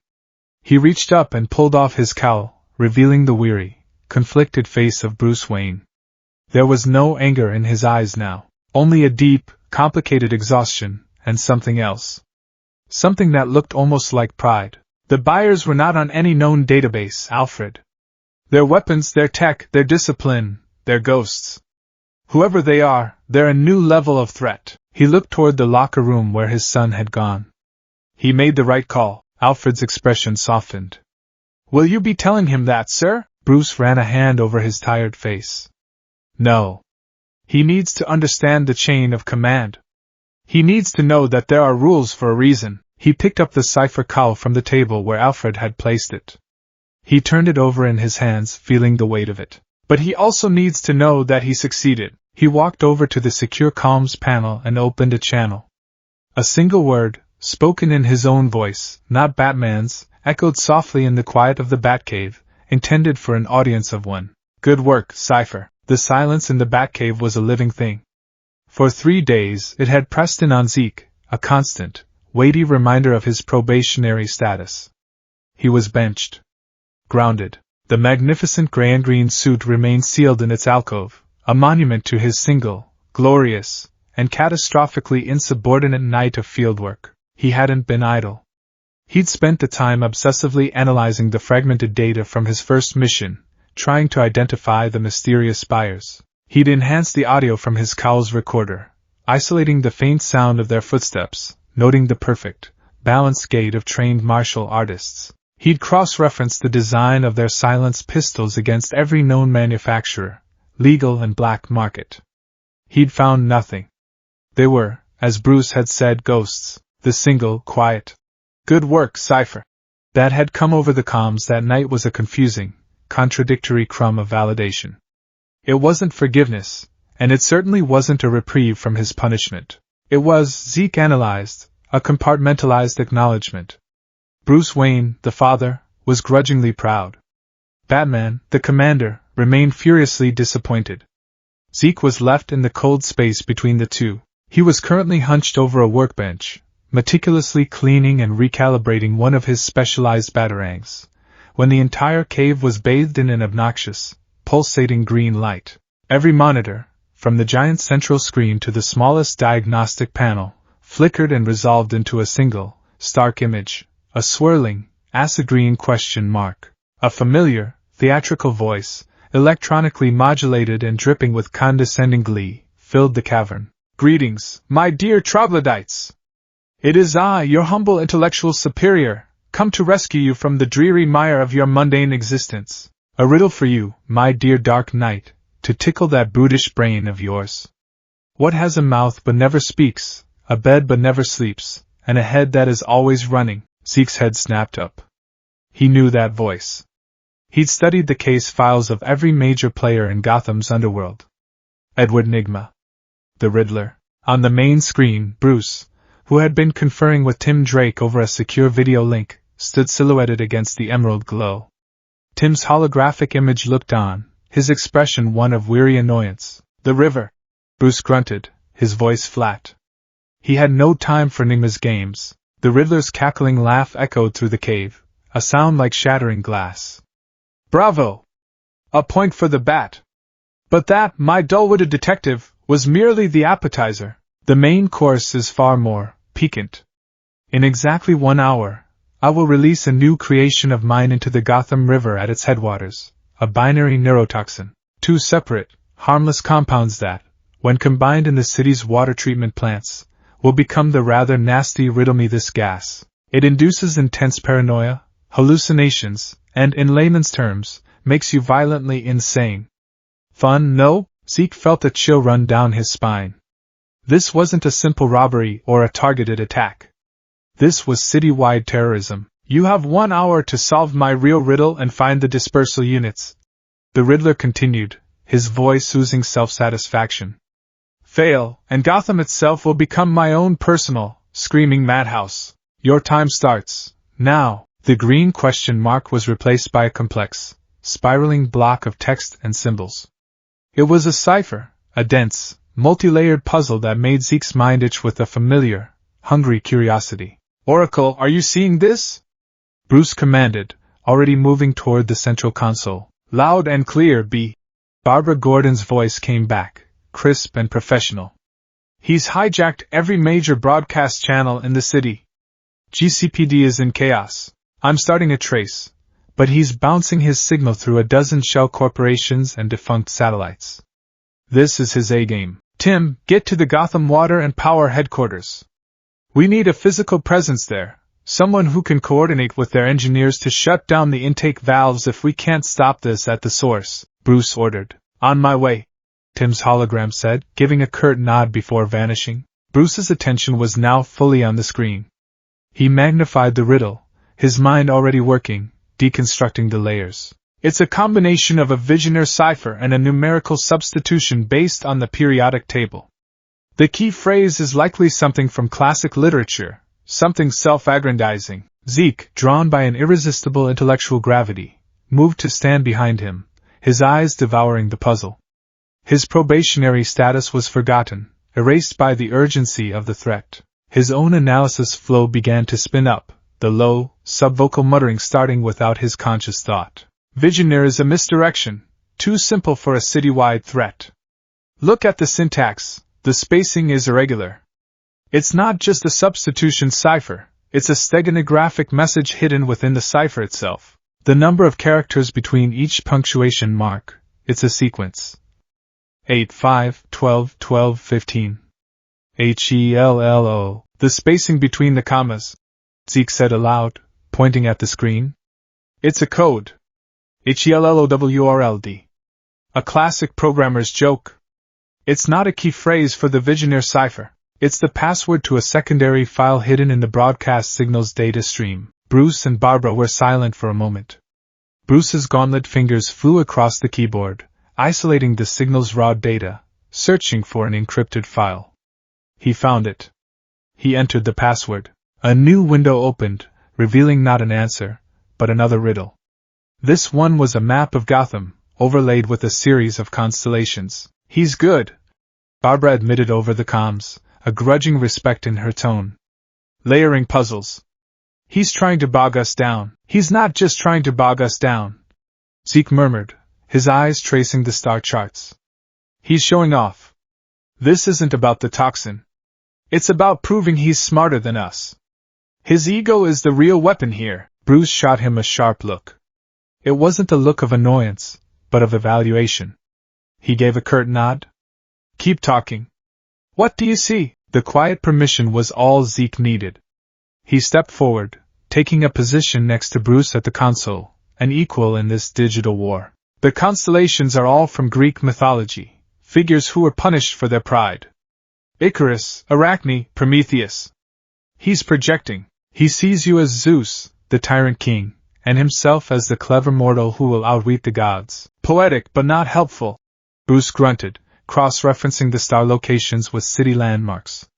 He reached up and pulled off his cowl, revealing the weary, conflicted face of Bruce Wayne. There was no anger in his eyes now, only a deep, complicated exhaustion, and something else. Something that looked almost like pride. The buyers were not on any known database, Alfred. Their weapons, their tech, their discipline, their ghosts. Whoever they are, they're a new level of threat. He looked toward the locker room where his son had gone. He made the right call. Alfred's expression softened. Will you be telling him that, sir? Bruce ran a hand over his tired face. No. He needs to understand the chain of command. He needs to know that there are rules for a reason. He picked up the Cipher cowl from the table where Alfred had placed it. He turned it over in his hands, feeling the weight of it. But he also needs to know that he succeeded. He walked over to the secure comms panel and opened a channel. A single word, spoken in his own voice, not Batman's, echoed softly in the quiet of the Batcave, intended for an audience of one. Good work, Cipher. The silence in the Batcave was a living thing. For 3 days it had pressed in on Zeke, a constant, weighty reminder of his probationary status. He was benched. Grounded. The magnificent gray and green suit remained sealed in its alcove, a monument to his single, glorious, and catastrophically insubordinate night of fieldwork. He hadn't been idle. He'd spent the time obsessively analyzing the fragmented data from his first mission, trying to identify the mysterious buyers. He'd enhanced the audio from his cowl's recorder, isolating the faint sound of their footsteps, noting the perfect, balanced gait of trained martial artists. He'd cross-referenced the design of their silenced pistols against every known manufacturer, legal and black market. He'd found nothing. They were, as Bruce had said, ghosts, the single, quiet. Good work, Cipher. That had come over the comms that night was a confusing, contradictory crumb of validation. It wasn't forgiveness, and it certainly wasn't a reprieve from his punishment. It was, Zeke analyzed, a compartmentalized acknowledgement. Bruce Wayne, the father, was grudgingly proud. Batman, the commander, remained furiously disappointed. Zeke was left in the cold space between the two. He was currently hunched over a workbench, meticulously cleaning and recalibrating one of his specialized batarangs, when the entire cave was bathed in an obnoxious, pulsating green light. Every monitor, from the giant central screen to the smallest diagnostic panel, flickered and resolved into a single, stark image, a swirling, acid-green question mark. A familiar, theatrical voice, electronically modulated and dripping with condescending glee, filled the cavern. Greetings, my dear troglodytes! It is I, your humble intellectual superior, come to rescue you from the dreary mire of your mundane existence. A riddle for you, my dear Dark Knight, to tickle that brutish brain of yours. What has a mouth but never speaks, a bed but never sleeps, and a head that is always running? Zeke's head snapped up. He knew that voice. He'd studied the case files of every major player in Gotham's underworld. Edward Nygma. The Riddler. On the main screen, Bruce, who had been conferring with Tim Drake over a secure video link, stood silhouetted against the emerald glow. Tim's holographic image looked on, his expression one of weary annoyance. The river. Bruce grunted, his voice flat. He had no time for Nygma's games. The Riddler's cackling laugh echoed through the cave, a sound like shattering glass. Bravo! A point for the Bat. But that, my dull-witted detective, was merely the appetizer. The main course is far more piquant. In exactly 1 hour, I will release a new creation of mine into the Gotham River at its headwaters, a binary neurotoxin. 2 separate, harmless compounds that, when combined in the city's water treatment plants, will become the rather nasty riddle me this gas. It induces intense paranoia, hallucinations, and in layman's terms, makes you violently insane. Fun, no? Zeke felt a chill run down his spine. This wasn't a simple robbery or a targeted attack. This was citywide terrorism. You have 1 hour to solve my real riddle and find the dispersal units. The Riddler continued, his voice oozing self-satisfaction. Fail, and Gotham itself will become my own personal, screaming madhouse. Your time starts, now. The green question mark was replaced by a complex, spiraling block of text and symbols. It was a cipher, a dense, multi-layered puzzle that made Zeke's mind itch with a familiar, hungry curiosity. Oracle, are you seeing this? Bruce commanded, already moving toward the central console. Loud and clear, B. Barbara Gordon's voice came back, crisp and professional. He's hijacked every major broadcast channel in the city. GCPD is in chaos. I'm starting a trace, but he's bouncing his signal through a dozen shell corporations and defunct satellites. This is his A-game. Tim, get to the Gotham Water and Power headquarters. We need a physical presence there, someone who can coordinate with their engineers to shut down the intake valves if we can't stop this at the source, Bruce ordered. On my way, Tim's hologram said, giving a curt nod before vanishing. Bruce's attention was now fully on the screen. He magnified the riddle, his mind already working, deconstructing the layers. It's a combination of a Visionaire cipher and a numerical substitution based on the periodic table. The key phrase is likely something from classic literature, something self-aggrandizing. Zeke, drawn by an irresistible intellectual gravity, moved to stand behind him, his eyes devouring the puzzle. His probationary status was forgotten, erased by the urgency of the threat. His own analysis flow began to spin up, the low, subvocal muttering starting without his conscious thought. Visionaire is a misdirection, too simple for a citywide threat. Look at the syntax, the spacing is irregular. It's not just a substitution cipher, it's a steganographic message hidden within the cipher itself. The number of characters between each punctuation mark, it's a sequence. 8, 5, 12, 12, 15. HELLO. The spacing between the commas, Zeke said aloud, pointing at the screen. It's a code. HELLOWRLD. A classic programmer's joke. It's not a key phrase for the Visionaire cipher. It's the password to a secondary file hidden in the broadcast signal's data stream. Bruce and Barbara were silent for a moment. Bruce's gauntlet fingers flew across the keyboard, isolating the signal's raw data, searching for an encrypted file. He found it. He entered the password. A new window opened, revealing not an answer, but another riddle. This one was a map of Gotham, overlaid with a series of constellations. He's good, Barbara admitted over the comms, a grudging respect in her tone. Layering puzzles. He's trying to bog us down. He's not just trying to bog us down, Zeke murmured, his eyes tracing the star charts. He's showing off. This isn't about the toxin. It's about proving he's smarter than us. His ego is the real weapon here. Bruce shot him a sharp look. It wasn't a look of annoyance, but of evaluation. He gave a curt nod. Keep talking. What do you see? The quiet permission was all Zeke needed. He stepped forward, taking a position next to Bruce at the console, an equal in this digital war. The constellations are all from Greek mythology, figures who were punished for their pride. Icarus, Arachne, Prometheus. He's projecting. He sees you as Zeus, the tyrant king, and himself as the clever mortal who will outwit the gods. Poetic but not helpful, Bruce grunted, cross-referencing the star locations with city landmarks.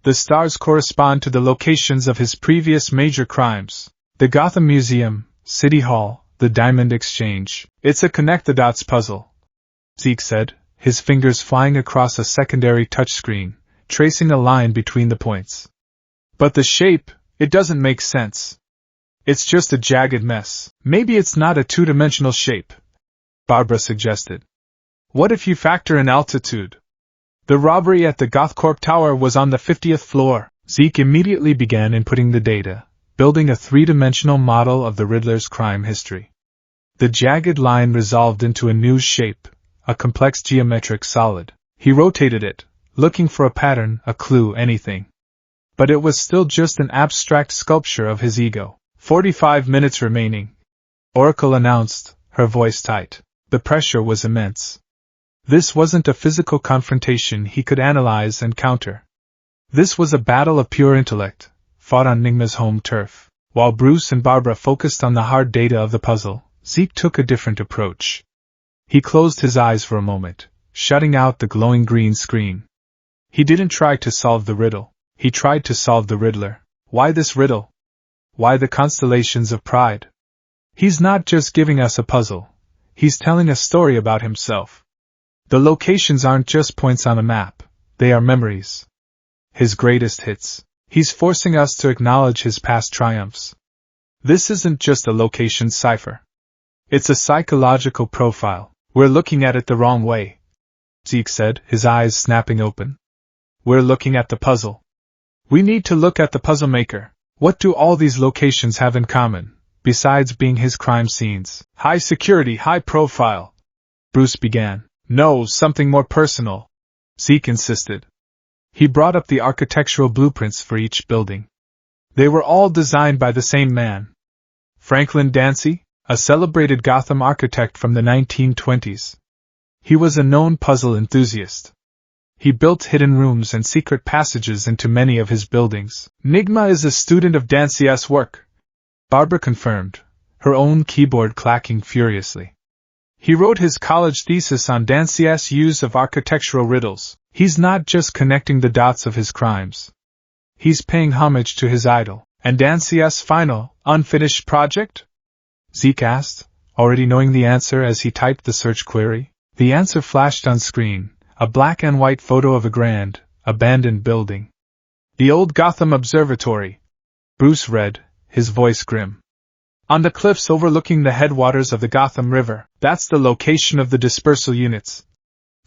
The stars correspond to the locations of his previous major crimes: the Gotham Museum, City Hall, the Diamond Exchange. It's a connect-the-dots puzzle, Zeke said, his fingers flying across a secondary touchscreen, tracing a line between the points. But the shape, it doesn't make sense. It's just a jagged mess. Maybe it's not a two-dimensional shape, Barbara suggested. What if you factor in altitude? The robbery at the Gothcorp Tower was on the 50th floor. Zeke immediately began inputting the data, building a three-dimensional model of the Riddler's crime history. The jagged line resolved into a new shape, a complex geometric solid. He rotated it, looking for a pattern, a clue, anything. But it was still just an abstract sculpture of his ego. 45 minutes remaining, Oracle announced, her voice tight. The pressure was immense. This wasn't a physical confrontation he could analyze and counter. This was a battle of pure intellect, fought on Nigma's home turf. While Bruce and Barbara focused on the hard data of the puzzle, Zeke took a different approach. He closed his eyes for a moment, shutting out the glowing green screen. He didn't try to solve the riddle, he tried to solve the riddler. Why this riddle? Why the constellations of pride? He's not just giving us a puzzle, he's telling a story about himself. The locations aren't just points on a map, they are memories. His greatest hits. He's forcing us to acknowledge his past triumphs. This isn't just a location cipher. It's a psychological profile. We're looking at it the wrong way, Zeke said, his eyes snapping open. We're looking at the puzzle. We need to look at the puzzle maker. What do all these locations have in common, besides being his crime scenes? High security, high profile, Bruce began. No, something more personal, Zeke insisted. He brought up the architectural blueprints for each building. They were all designed by the same man. Franklin Dancy, a celebrated Gotham architect from the 1920s. He was a known puzzle enthusiast. He built hidden rooms and secret passages into many of his buildings. Nigma is a student of Dancy's work, Barbara confirmed, her own keyboard clacking furiously. He wrote his college thesis on Dancy's use of architectural riddles. He's not just connecting the dots of his crimes. He's paying homage to his idol. And Dancy's final, unfinished project? Zeke asked, already knowing the answer as he typed the search query. The answer flashed on screen, a black and white photo of a grand, abandoned building. The old Gotham Observatory, Bruce read, his voice grim. On the cliffs overlooking the headwaters of the Gotham River, that's the location of the dispersal units,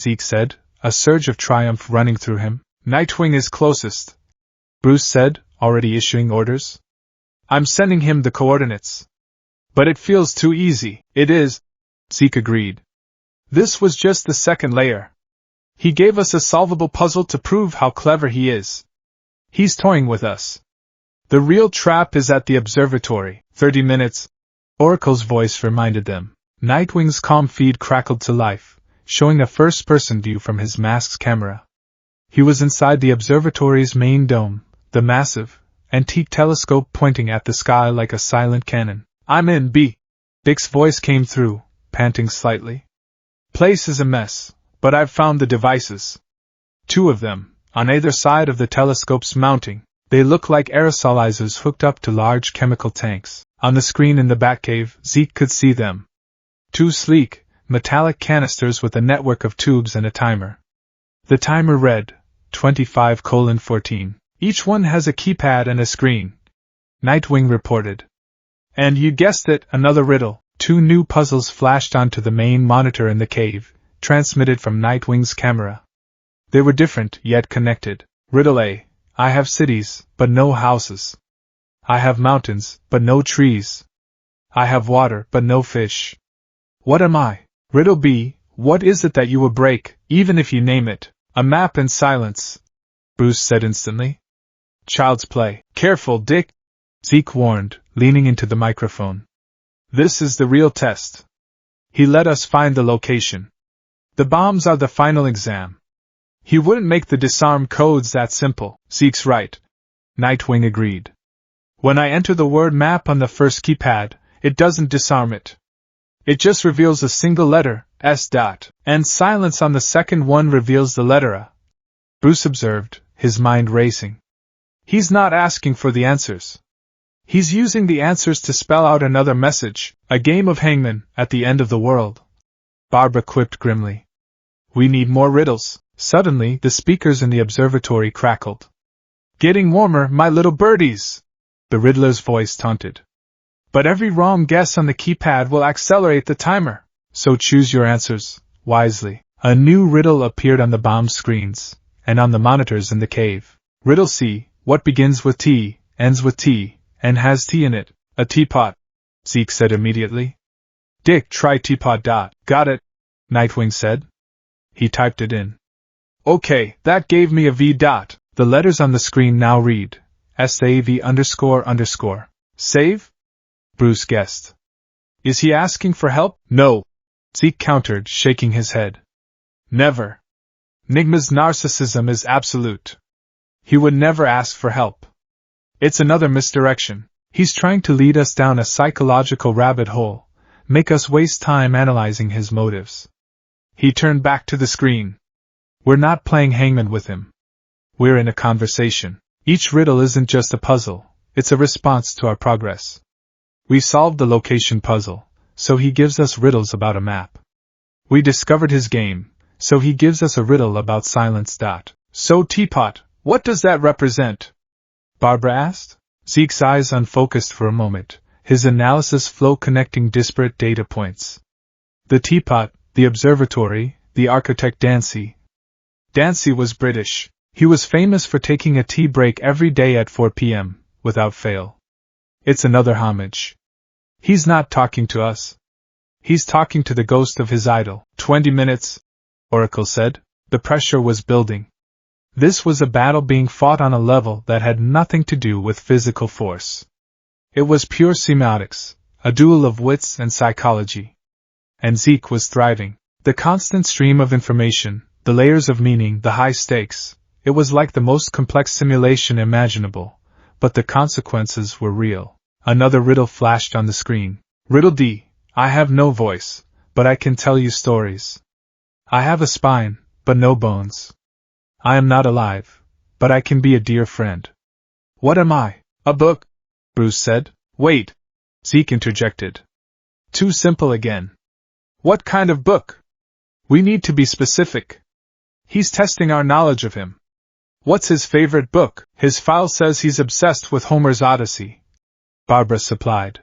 Zeke said, a surge of triumph running through him. Nightwing is closest, Bruce said, already issuing orders. I'm sending him the coordinates. But it feels too easy. It is, Zeke agreed. This was just the second layer. He gave us a solvable puzzle to prove how clever he is. He's toying with us. The real trap is at the observatory. 30 minutes, Oracle's voice reminded them. Nightwing's calm feed crackled to life, showing a first-person view from his mask's camera. He was inside the observatory's main dome, the massive, antique telescope pointing at the sky like a silent cannon. I'm in B. Dick's voice came through, panting slightly. Place is a mess, but I've found the devices. 2 of them, on either side of the telescope's mounting. They look like aerosolizers hooked up to large chemical tanks. On the screen in the Batcave, Zeke could see them. 2 sleek, metallic canisters with a network of tubes and a timer. The timer read, 25:14. Each one has a keypad and a screen, Nightwing reported. And you guessed it, another riddle. 2 new puzzles flashed onto the main monitor in the cave, transmitted from Nightwing's camera. They were different, yet connected. Riddle A. I have cities, but no houses. I have mountains, but no trees. I have water, but no fish. What am I? Riddle B. What is it that you will break, even if you name it? A map in silence, Bruce said instantly. Child's play. Careful, Dick, Zeke warned, leaning into the microphone. This is the real test. He let us find the location. The bombs are the final exam. He wouldn't make the disarm codes that simple. Zeke's right, Nightwing agreed. When I enter the word map on the first keypad, it doesn't disarm it. It just reveals a single letter, S. And silence on the second one reveals the letter A. Bruce observed, his mind racing. He's not asking for the answers. He's using the answers to spell out another message, a game of hangman at the end of the world. Barbara quipped grimly. We need more riddles. Suddenly, the speakers in the observatory crackled. Getting warmer, my little birdies, the Riddler's voice taunted. But every wrong guess on the keypad will accelerate the timer, so choose your answers wisely. A new riddle appeared on the bomb screens, and on the monitors in the cave. Riddle C, what begins with T, ends with T, and has tea in it? A teapot, Zeke said immediately. Dick, try teapot. Got it, Nightwing said. He typed it in. Okay, that gave me a V. The letters on the screen now read, SAV__. Save? Bruce guessed. Is he asking for help? No, Zeke countered, shaking his head. Never. Nigma's narcissism is absolute. He would never ask for help. It's another misdirection. He's trying to lead us down a psychological rabbit hole, make us waste time analyzing his motives. He turned back to the screen. We're not playing hangman with him. We're in a conversation. Each riddle isn't just a puzzle, it's a response to our progress. We solved the location puzzle, so he gives us riddles about a map. We discovered his game, so he gives us a riddle about silence. So teapot, what does that represent? Barbara asked. Zeke's eyes unfocused for a moment, his analysis flow connecting disparate data points. The teapot, the observatory, the architect Dancy. Dancy was British. He was famous for taking a tea break every day at 4 p.m., without fail. It's another homage. He's not talking to us. He's talking to the ghost of his idol. 20 minutes, Oracle said. The pressure was building. This was a battle being fought on a level that had nothing to do with physical force. It was pure semiotics, a duel of wits and psychology. And Zeke was thriving. The constant stream of information, the layers of meaning, the high stakes. It was like the most complex simulation imaginable, but the consequences were real. Another riddle flashed on the screen. Riddle D. I have no voice, but I can tell you stories. I have a spine, but no bones. I am not alive, but I can be a dear friend. What am I? A book? Bruce said. Wait, Zeke interjected. Too simple again. What kind of book? We need to be specific. He's testing our knowledge of him. What's his favorite book? His file says he's obsessed with Homer's Odyssey, Barbara supplied.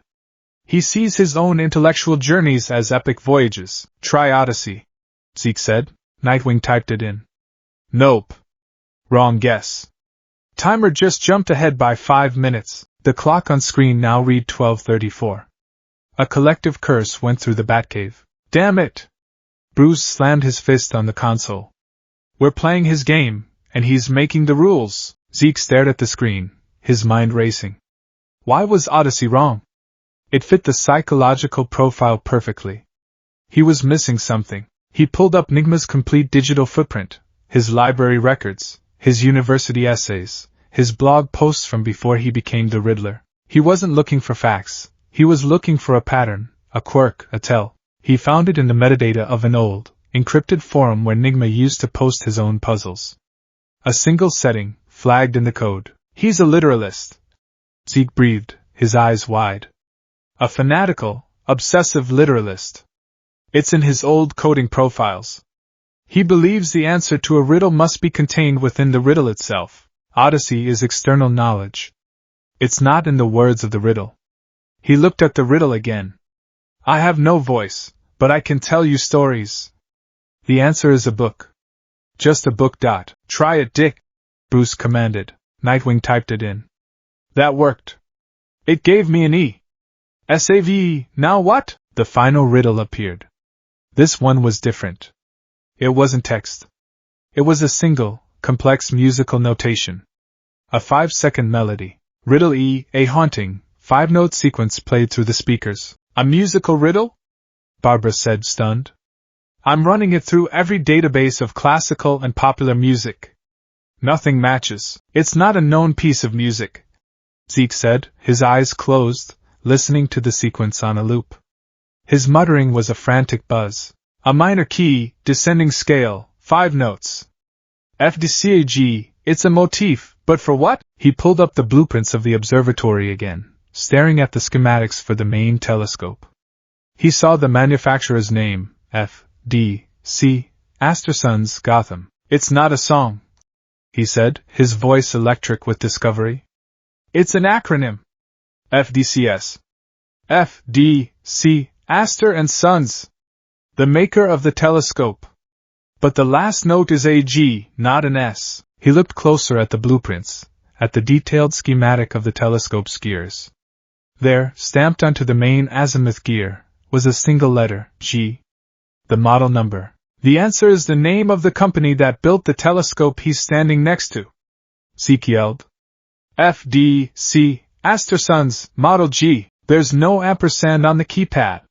He sees his own intellectual journeys as epic voyages. Try Odyssey, Zeke said. Nightwing typed it in. Nope. Wrong guess. Timer just jumped ahead by 5 minutes. The clock on screen now read 12:34. A collective curse went through the Batcave. Damn it! Bruce slammed his fist on the console. We're playing his game, and he's making the rules. Zeke stared at the screen, his mind racing. Why was Odyssey wrong? It fit the psychological profile perfectly. He was missing something. He pulled up Nigma's complete digital footprint, his library records, his university essays, his blog posts from before he became the Riddler. He wasn't looking for facts, he was looking for a pattern, a quirk, a tell. He found it in the metadata of an old, encrypted forum where Nigma used to post his own puzzles. A single setting, flagged in the code. He's a literalist. Zeke breathed, his eyes wide. A fanatical, obsessive literalist. It's in his old coding profiles. He believes the answer to a riddle must be contained within the riddle itself. Odyssey is external knowledge. It's not in the words of the riddle. He looked at the riddle again. I have no voice, but I can tell you stories. The answer is a book. Just a book. Try it, Dick, Bruce commanded. Nightwing typed it in. That worked. It gave me an E. SAVE, now what? The final riddle appeared. This one was different. It wasn't text. It was a single, complex musical notation. A 5-second melody. Riddle E, a haunting, 5-note sequence played through the speakers. A musical riddle? Barbara said, stunned. I'm running it through every database of classical and popular music. Nothing matches. It's not a known piece of music, Zeke said, his eyes closed, listening to the sequence on a loop. His muttering was a frantic buzz. A minor key, descending scale, 5 notes. F D C A G, it's a motif, but for what? He pulled up the blueprints of the observatory again, staring at the schematics for the main telescope. He saw the manufacturer's name, F.D.C. Astersons, Gotham. It's not a song, he said, his voice electric with discovery. It's an acronym. FDCS. F.D.C. Astor and Sons. The maker of the telescope. But the last note is a G, not an S. He looked closer at the blueprints, at the detailed schematic of the telescope's gears. There, stamped onto the main azimuth gear, was a single letter, G. The model number. The answer is the name of the company that built the telescope he's standing next to. Zeke yelled. FDC, Astersons, Model G. There's no ampersand on the keypad.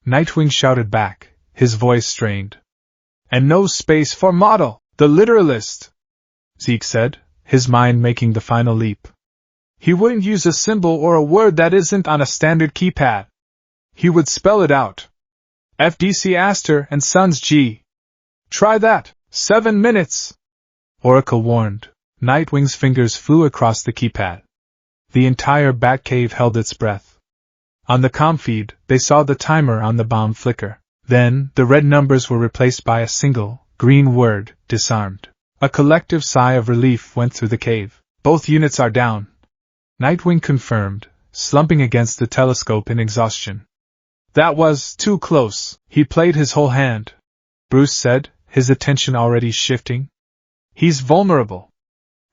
Nightwing shouted back, his voice strained. And no space for model, the literalist, Zeke said, his mind making the final leap. He wouldn't use a symbol or a word that isn't on a standard keypad. He would spell it out. FDC Aster and Sons G. Try that. 7 minutes. Oracle warned. Nightwing's fingers flew across the keypad. The entire Batcave held its breath. On the comm feed, they saw the timer on the bomb flicker. Then, the red numbers were replaced by a single, green word, disarmed. A collective sigh of relief went through the cave. Both units are down. Nightwing confirmed, slumping against the telescope in exhaustion. That was too close. He played his whole hand, Bruce said, his attention already shifting. He's vulnerable.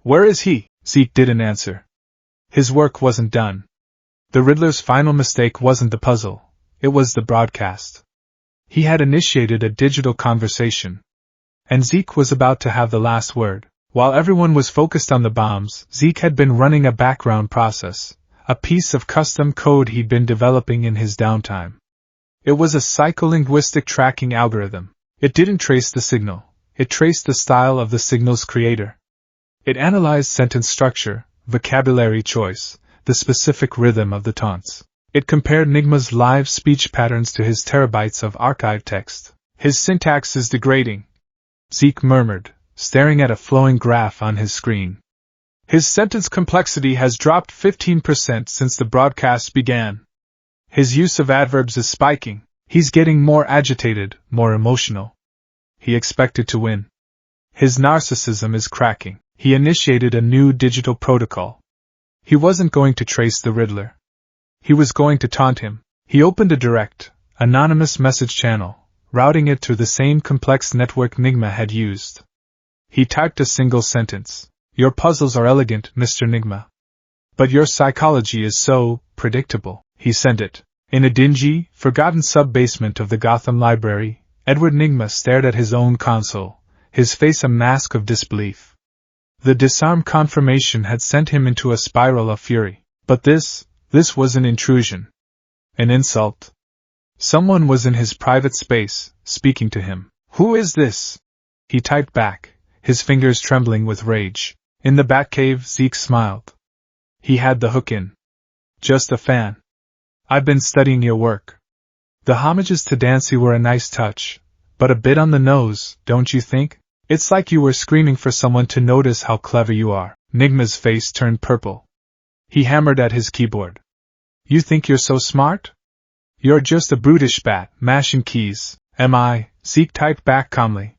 Where is he? Zeke didn't answer. His work wasn't done. The Riddler's final mistake wasn't the puzzle, it was the broadcast. He had initiated a digital conversation. And Zeke was about to have the last word. While everyone was focused on the bombs, Zeke had been running a background process, a piece of custom code he'd been developing in his downtime. It was a psycholinguistic tracking algorithm. It didn't trace the signal, it traced the style of the signal's creator. It analyzed sentence structure, vocabulary choice, the specific rhythm of the taunts. It compared Nigma's live speech patterns to his terabytes of archived text. His syntax is degrading, Zeke murmured, staring at a flowing graph on his screen. His sentence complexity has dropped 15% since the broadcast began. His use of adverbs is spiking. He's getting more agitated, more emotional. He expected to win. His narcissism is cracking. He initiated a new digital protocol. He wasn't going to trace the Riddler. He was going to taunt him. He opened a direct, anonymous message channel, routing it through the same complex network Nigma had used. He typed a single sentence. Your puzzles are elegant, Mr. Nigma. But your psychology is so predictable. He sent it. In a dingy, forgotten sub-basement of the Gotham Library, Edward Nigma stared at his own console, his face a mask of disbelief. The disarm confirmation had sent him into a spiral of fury. But this was an intrusion. An insult. Someone was in his private space, speaking to him. Who is this? He typed back, his fingers trembling with rage. In the Batcave, Zeke smiled. He had the hook in. Just a fan. I've been studying your work. The homages to Dancy were a nice touch, but a bit on the nose, don't you think? It's like you were screaming for someone to notice how clever you are. Nigma's face turned purple. He hammered at his keyboard. You think you're so smart? You're just a brutish bat, mashing keys. Am I? Zeke typed back calmly.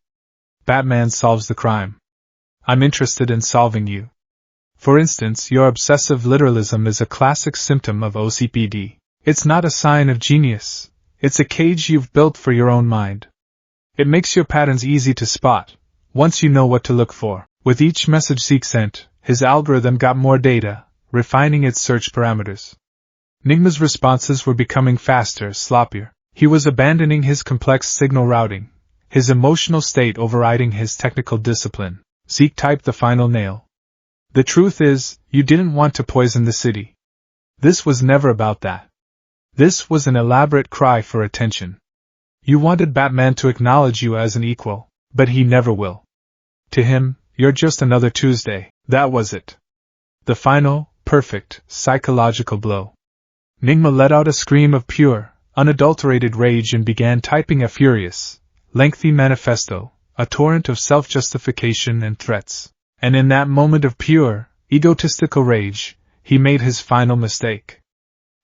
Batman solves the crime. I'm interested in solving you. For instance, your obsessive literalism is a classic symptom of OCPD. It's not a sign of genius. It's a cage you've built for your own mind. It makes your patterns easy to spot, once you know what to look for. With each message Zeke sent, his algorithm got more data, refining its search parameters. Nigma's responses were becoming faster, sloppier. He was abandoning his complex signal routing, his emotional state overriding his technical discipline. Zeke typed the final nail. The truth is, you didn't want to poison the city. This was never about that. This was an elaborate cry for attention. You wanted Batman to acknowledge you as an equal, but he never will. To him, you're just another Tuesday. That was it. The final, perfect, psychological blow. Nigma let out a scream of pure, unadulterated rage and began typing a furious, lengthy manifesto, a torrent of self-justification and threats. And in that moment of pure, egotistical rage, he made his final mistake.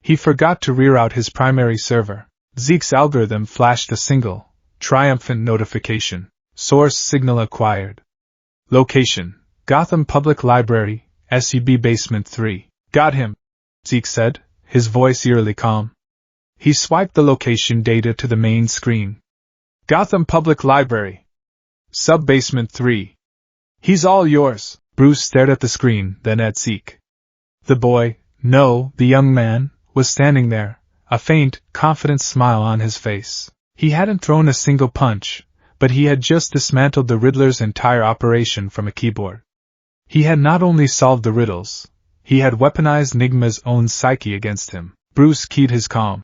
He forgot to reroute his primary server. Zeke's algorithm flashed a single, triumphant notification. Source signal acquired. Location: Gotham Public Library, SUB Basement 3. Got him, Zeke said, his voice eerily calm. He swiped the location data to the main screen. Gotham Public Library. Sub-Basement 3. He's all yours. Bruce stared at the screen, then at Zeke. The boy, no, the young man, was standing there, a faint, confident smile on his face. He hadn't thrown a single punch, but he had just dismantled the Riddler's entire operation from a keyboard. He had not only solved the riddles, he had weaponized Nigma's own psyche against him. Bruce keyed his calm.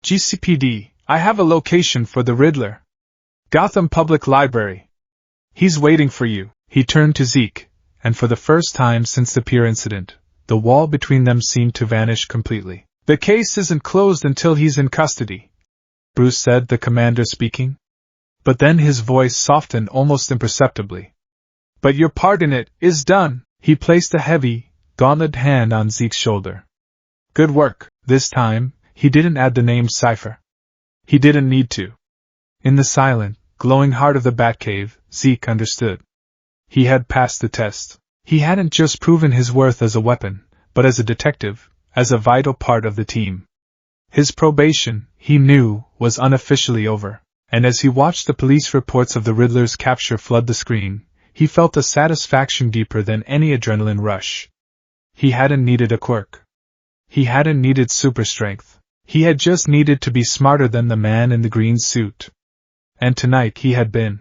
GCPD, I have a location for the Riddler. Gotham Public Library. He's waiting for you. He turned to Zeke, and for the first time since the pier incident, the wall between them seemed to vanish completely. The case isn't closed until he's in custody, Bruce said, the commander speaking. But then his voice softened almost imperceptibly. But your part in it is done. He placed a heavy, gauntlet hand on Zeke's shoulder. Good work. This time, he didn't add the name Cipher. He didn't need to. In the silent, glowing heart of the Batcave, Zeke understood. He had passed the test. He hadn't just proven his worth as a weapon, but as a detective, as a vital part of the team. His probation, he knew, was unofficially over, and as he watched the police reports of the Riddler's capture flood the screen, he felt a satisfaction deeper than any adrenaline rush. He hadn't needed a quirk. He hadn't needed super strength. He had just needed to be smarter than the man in the green suit. And tonight he had been.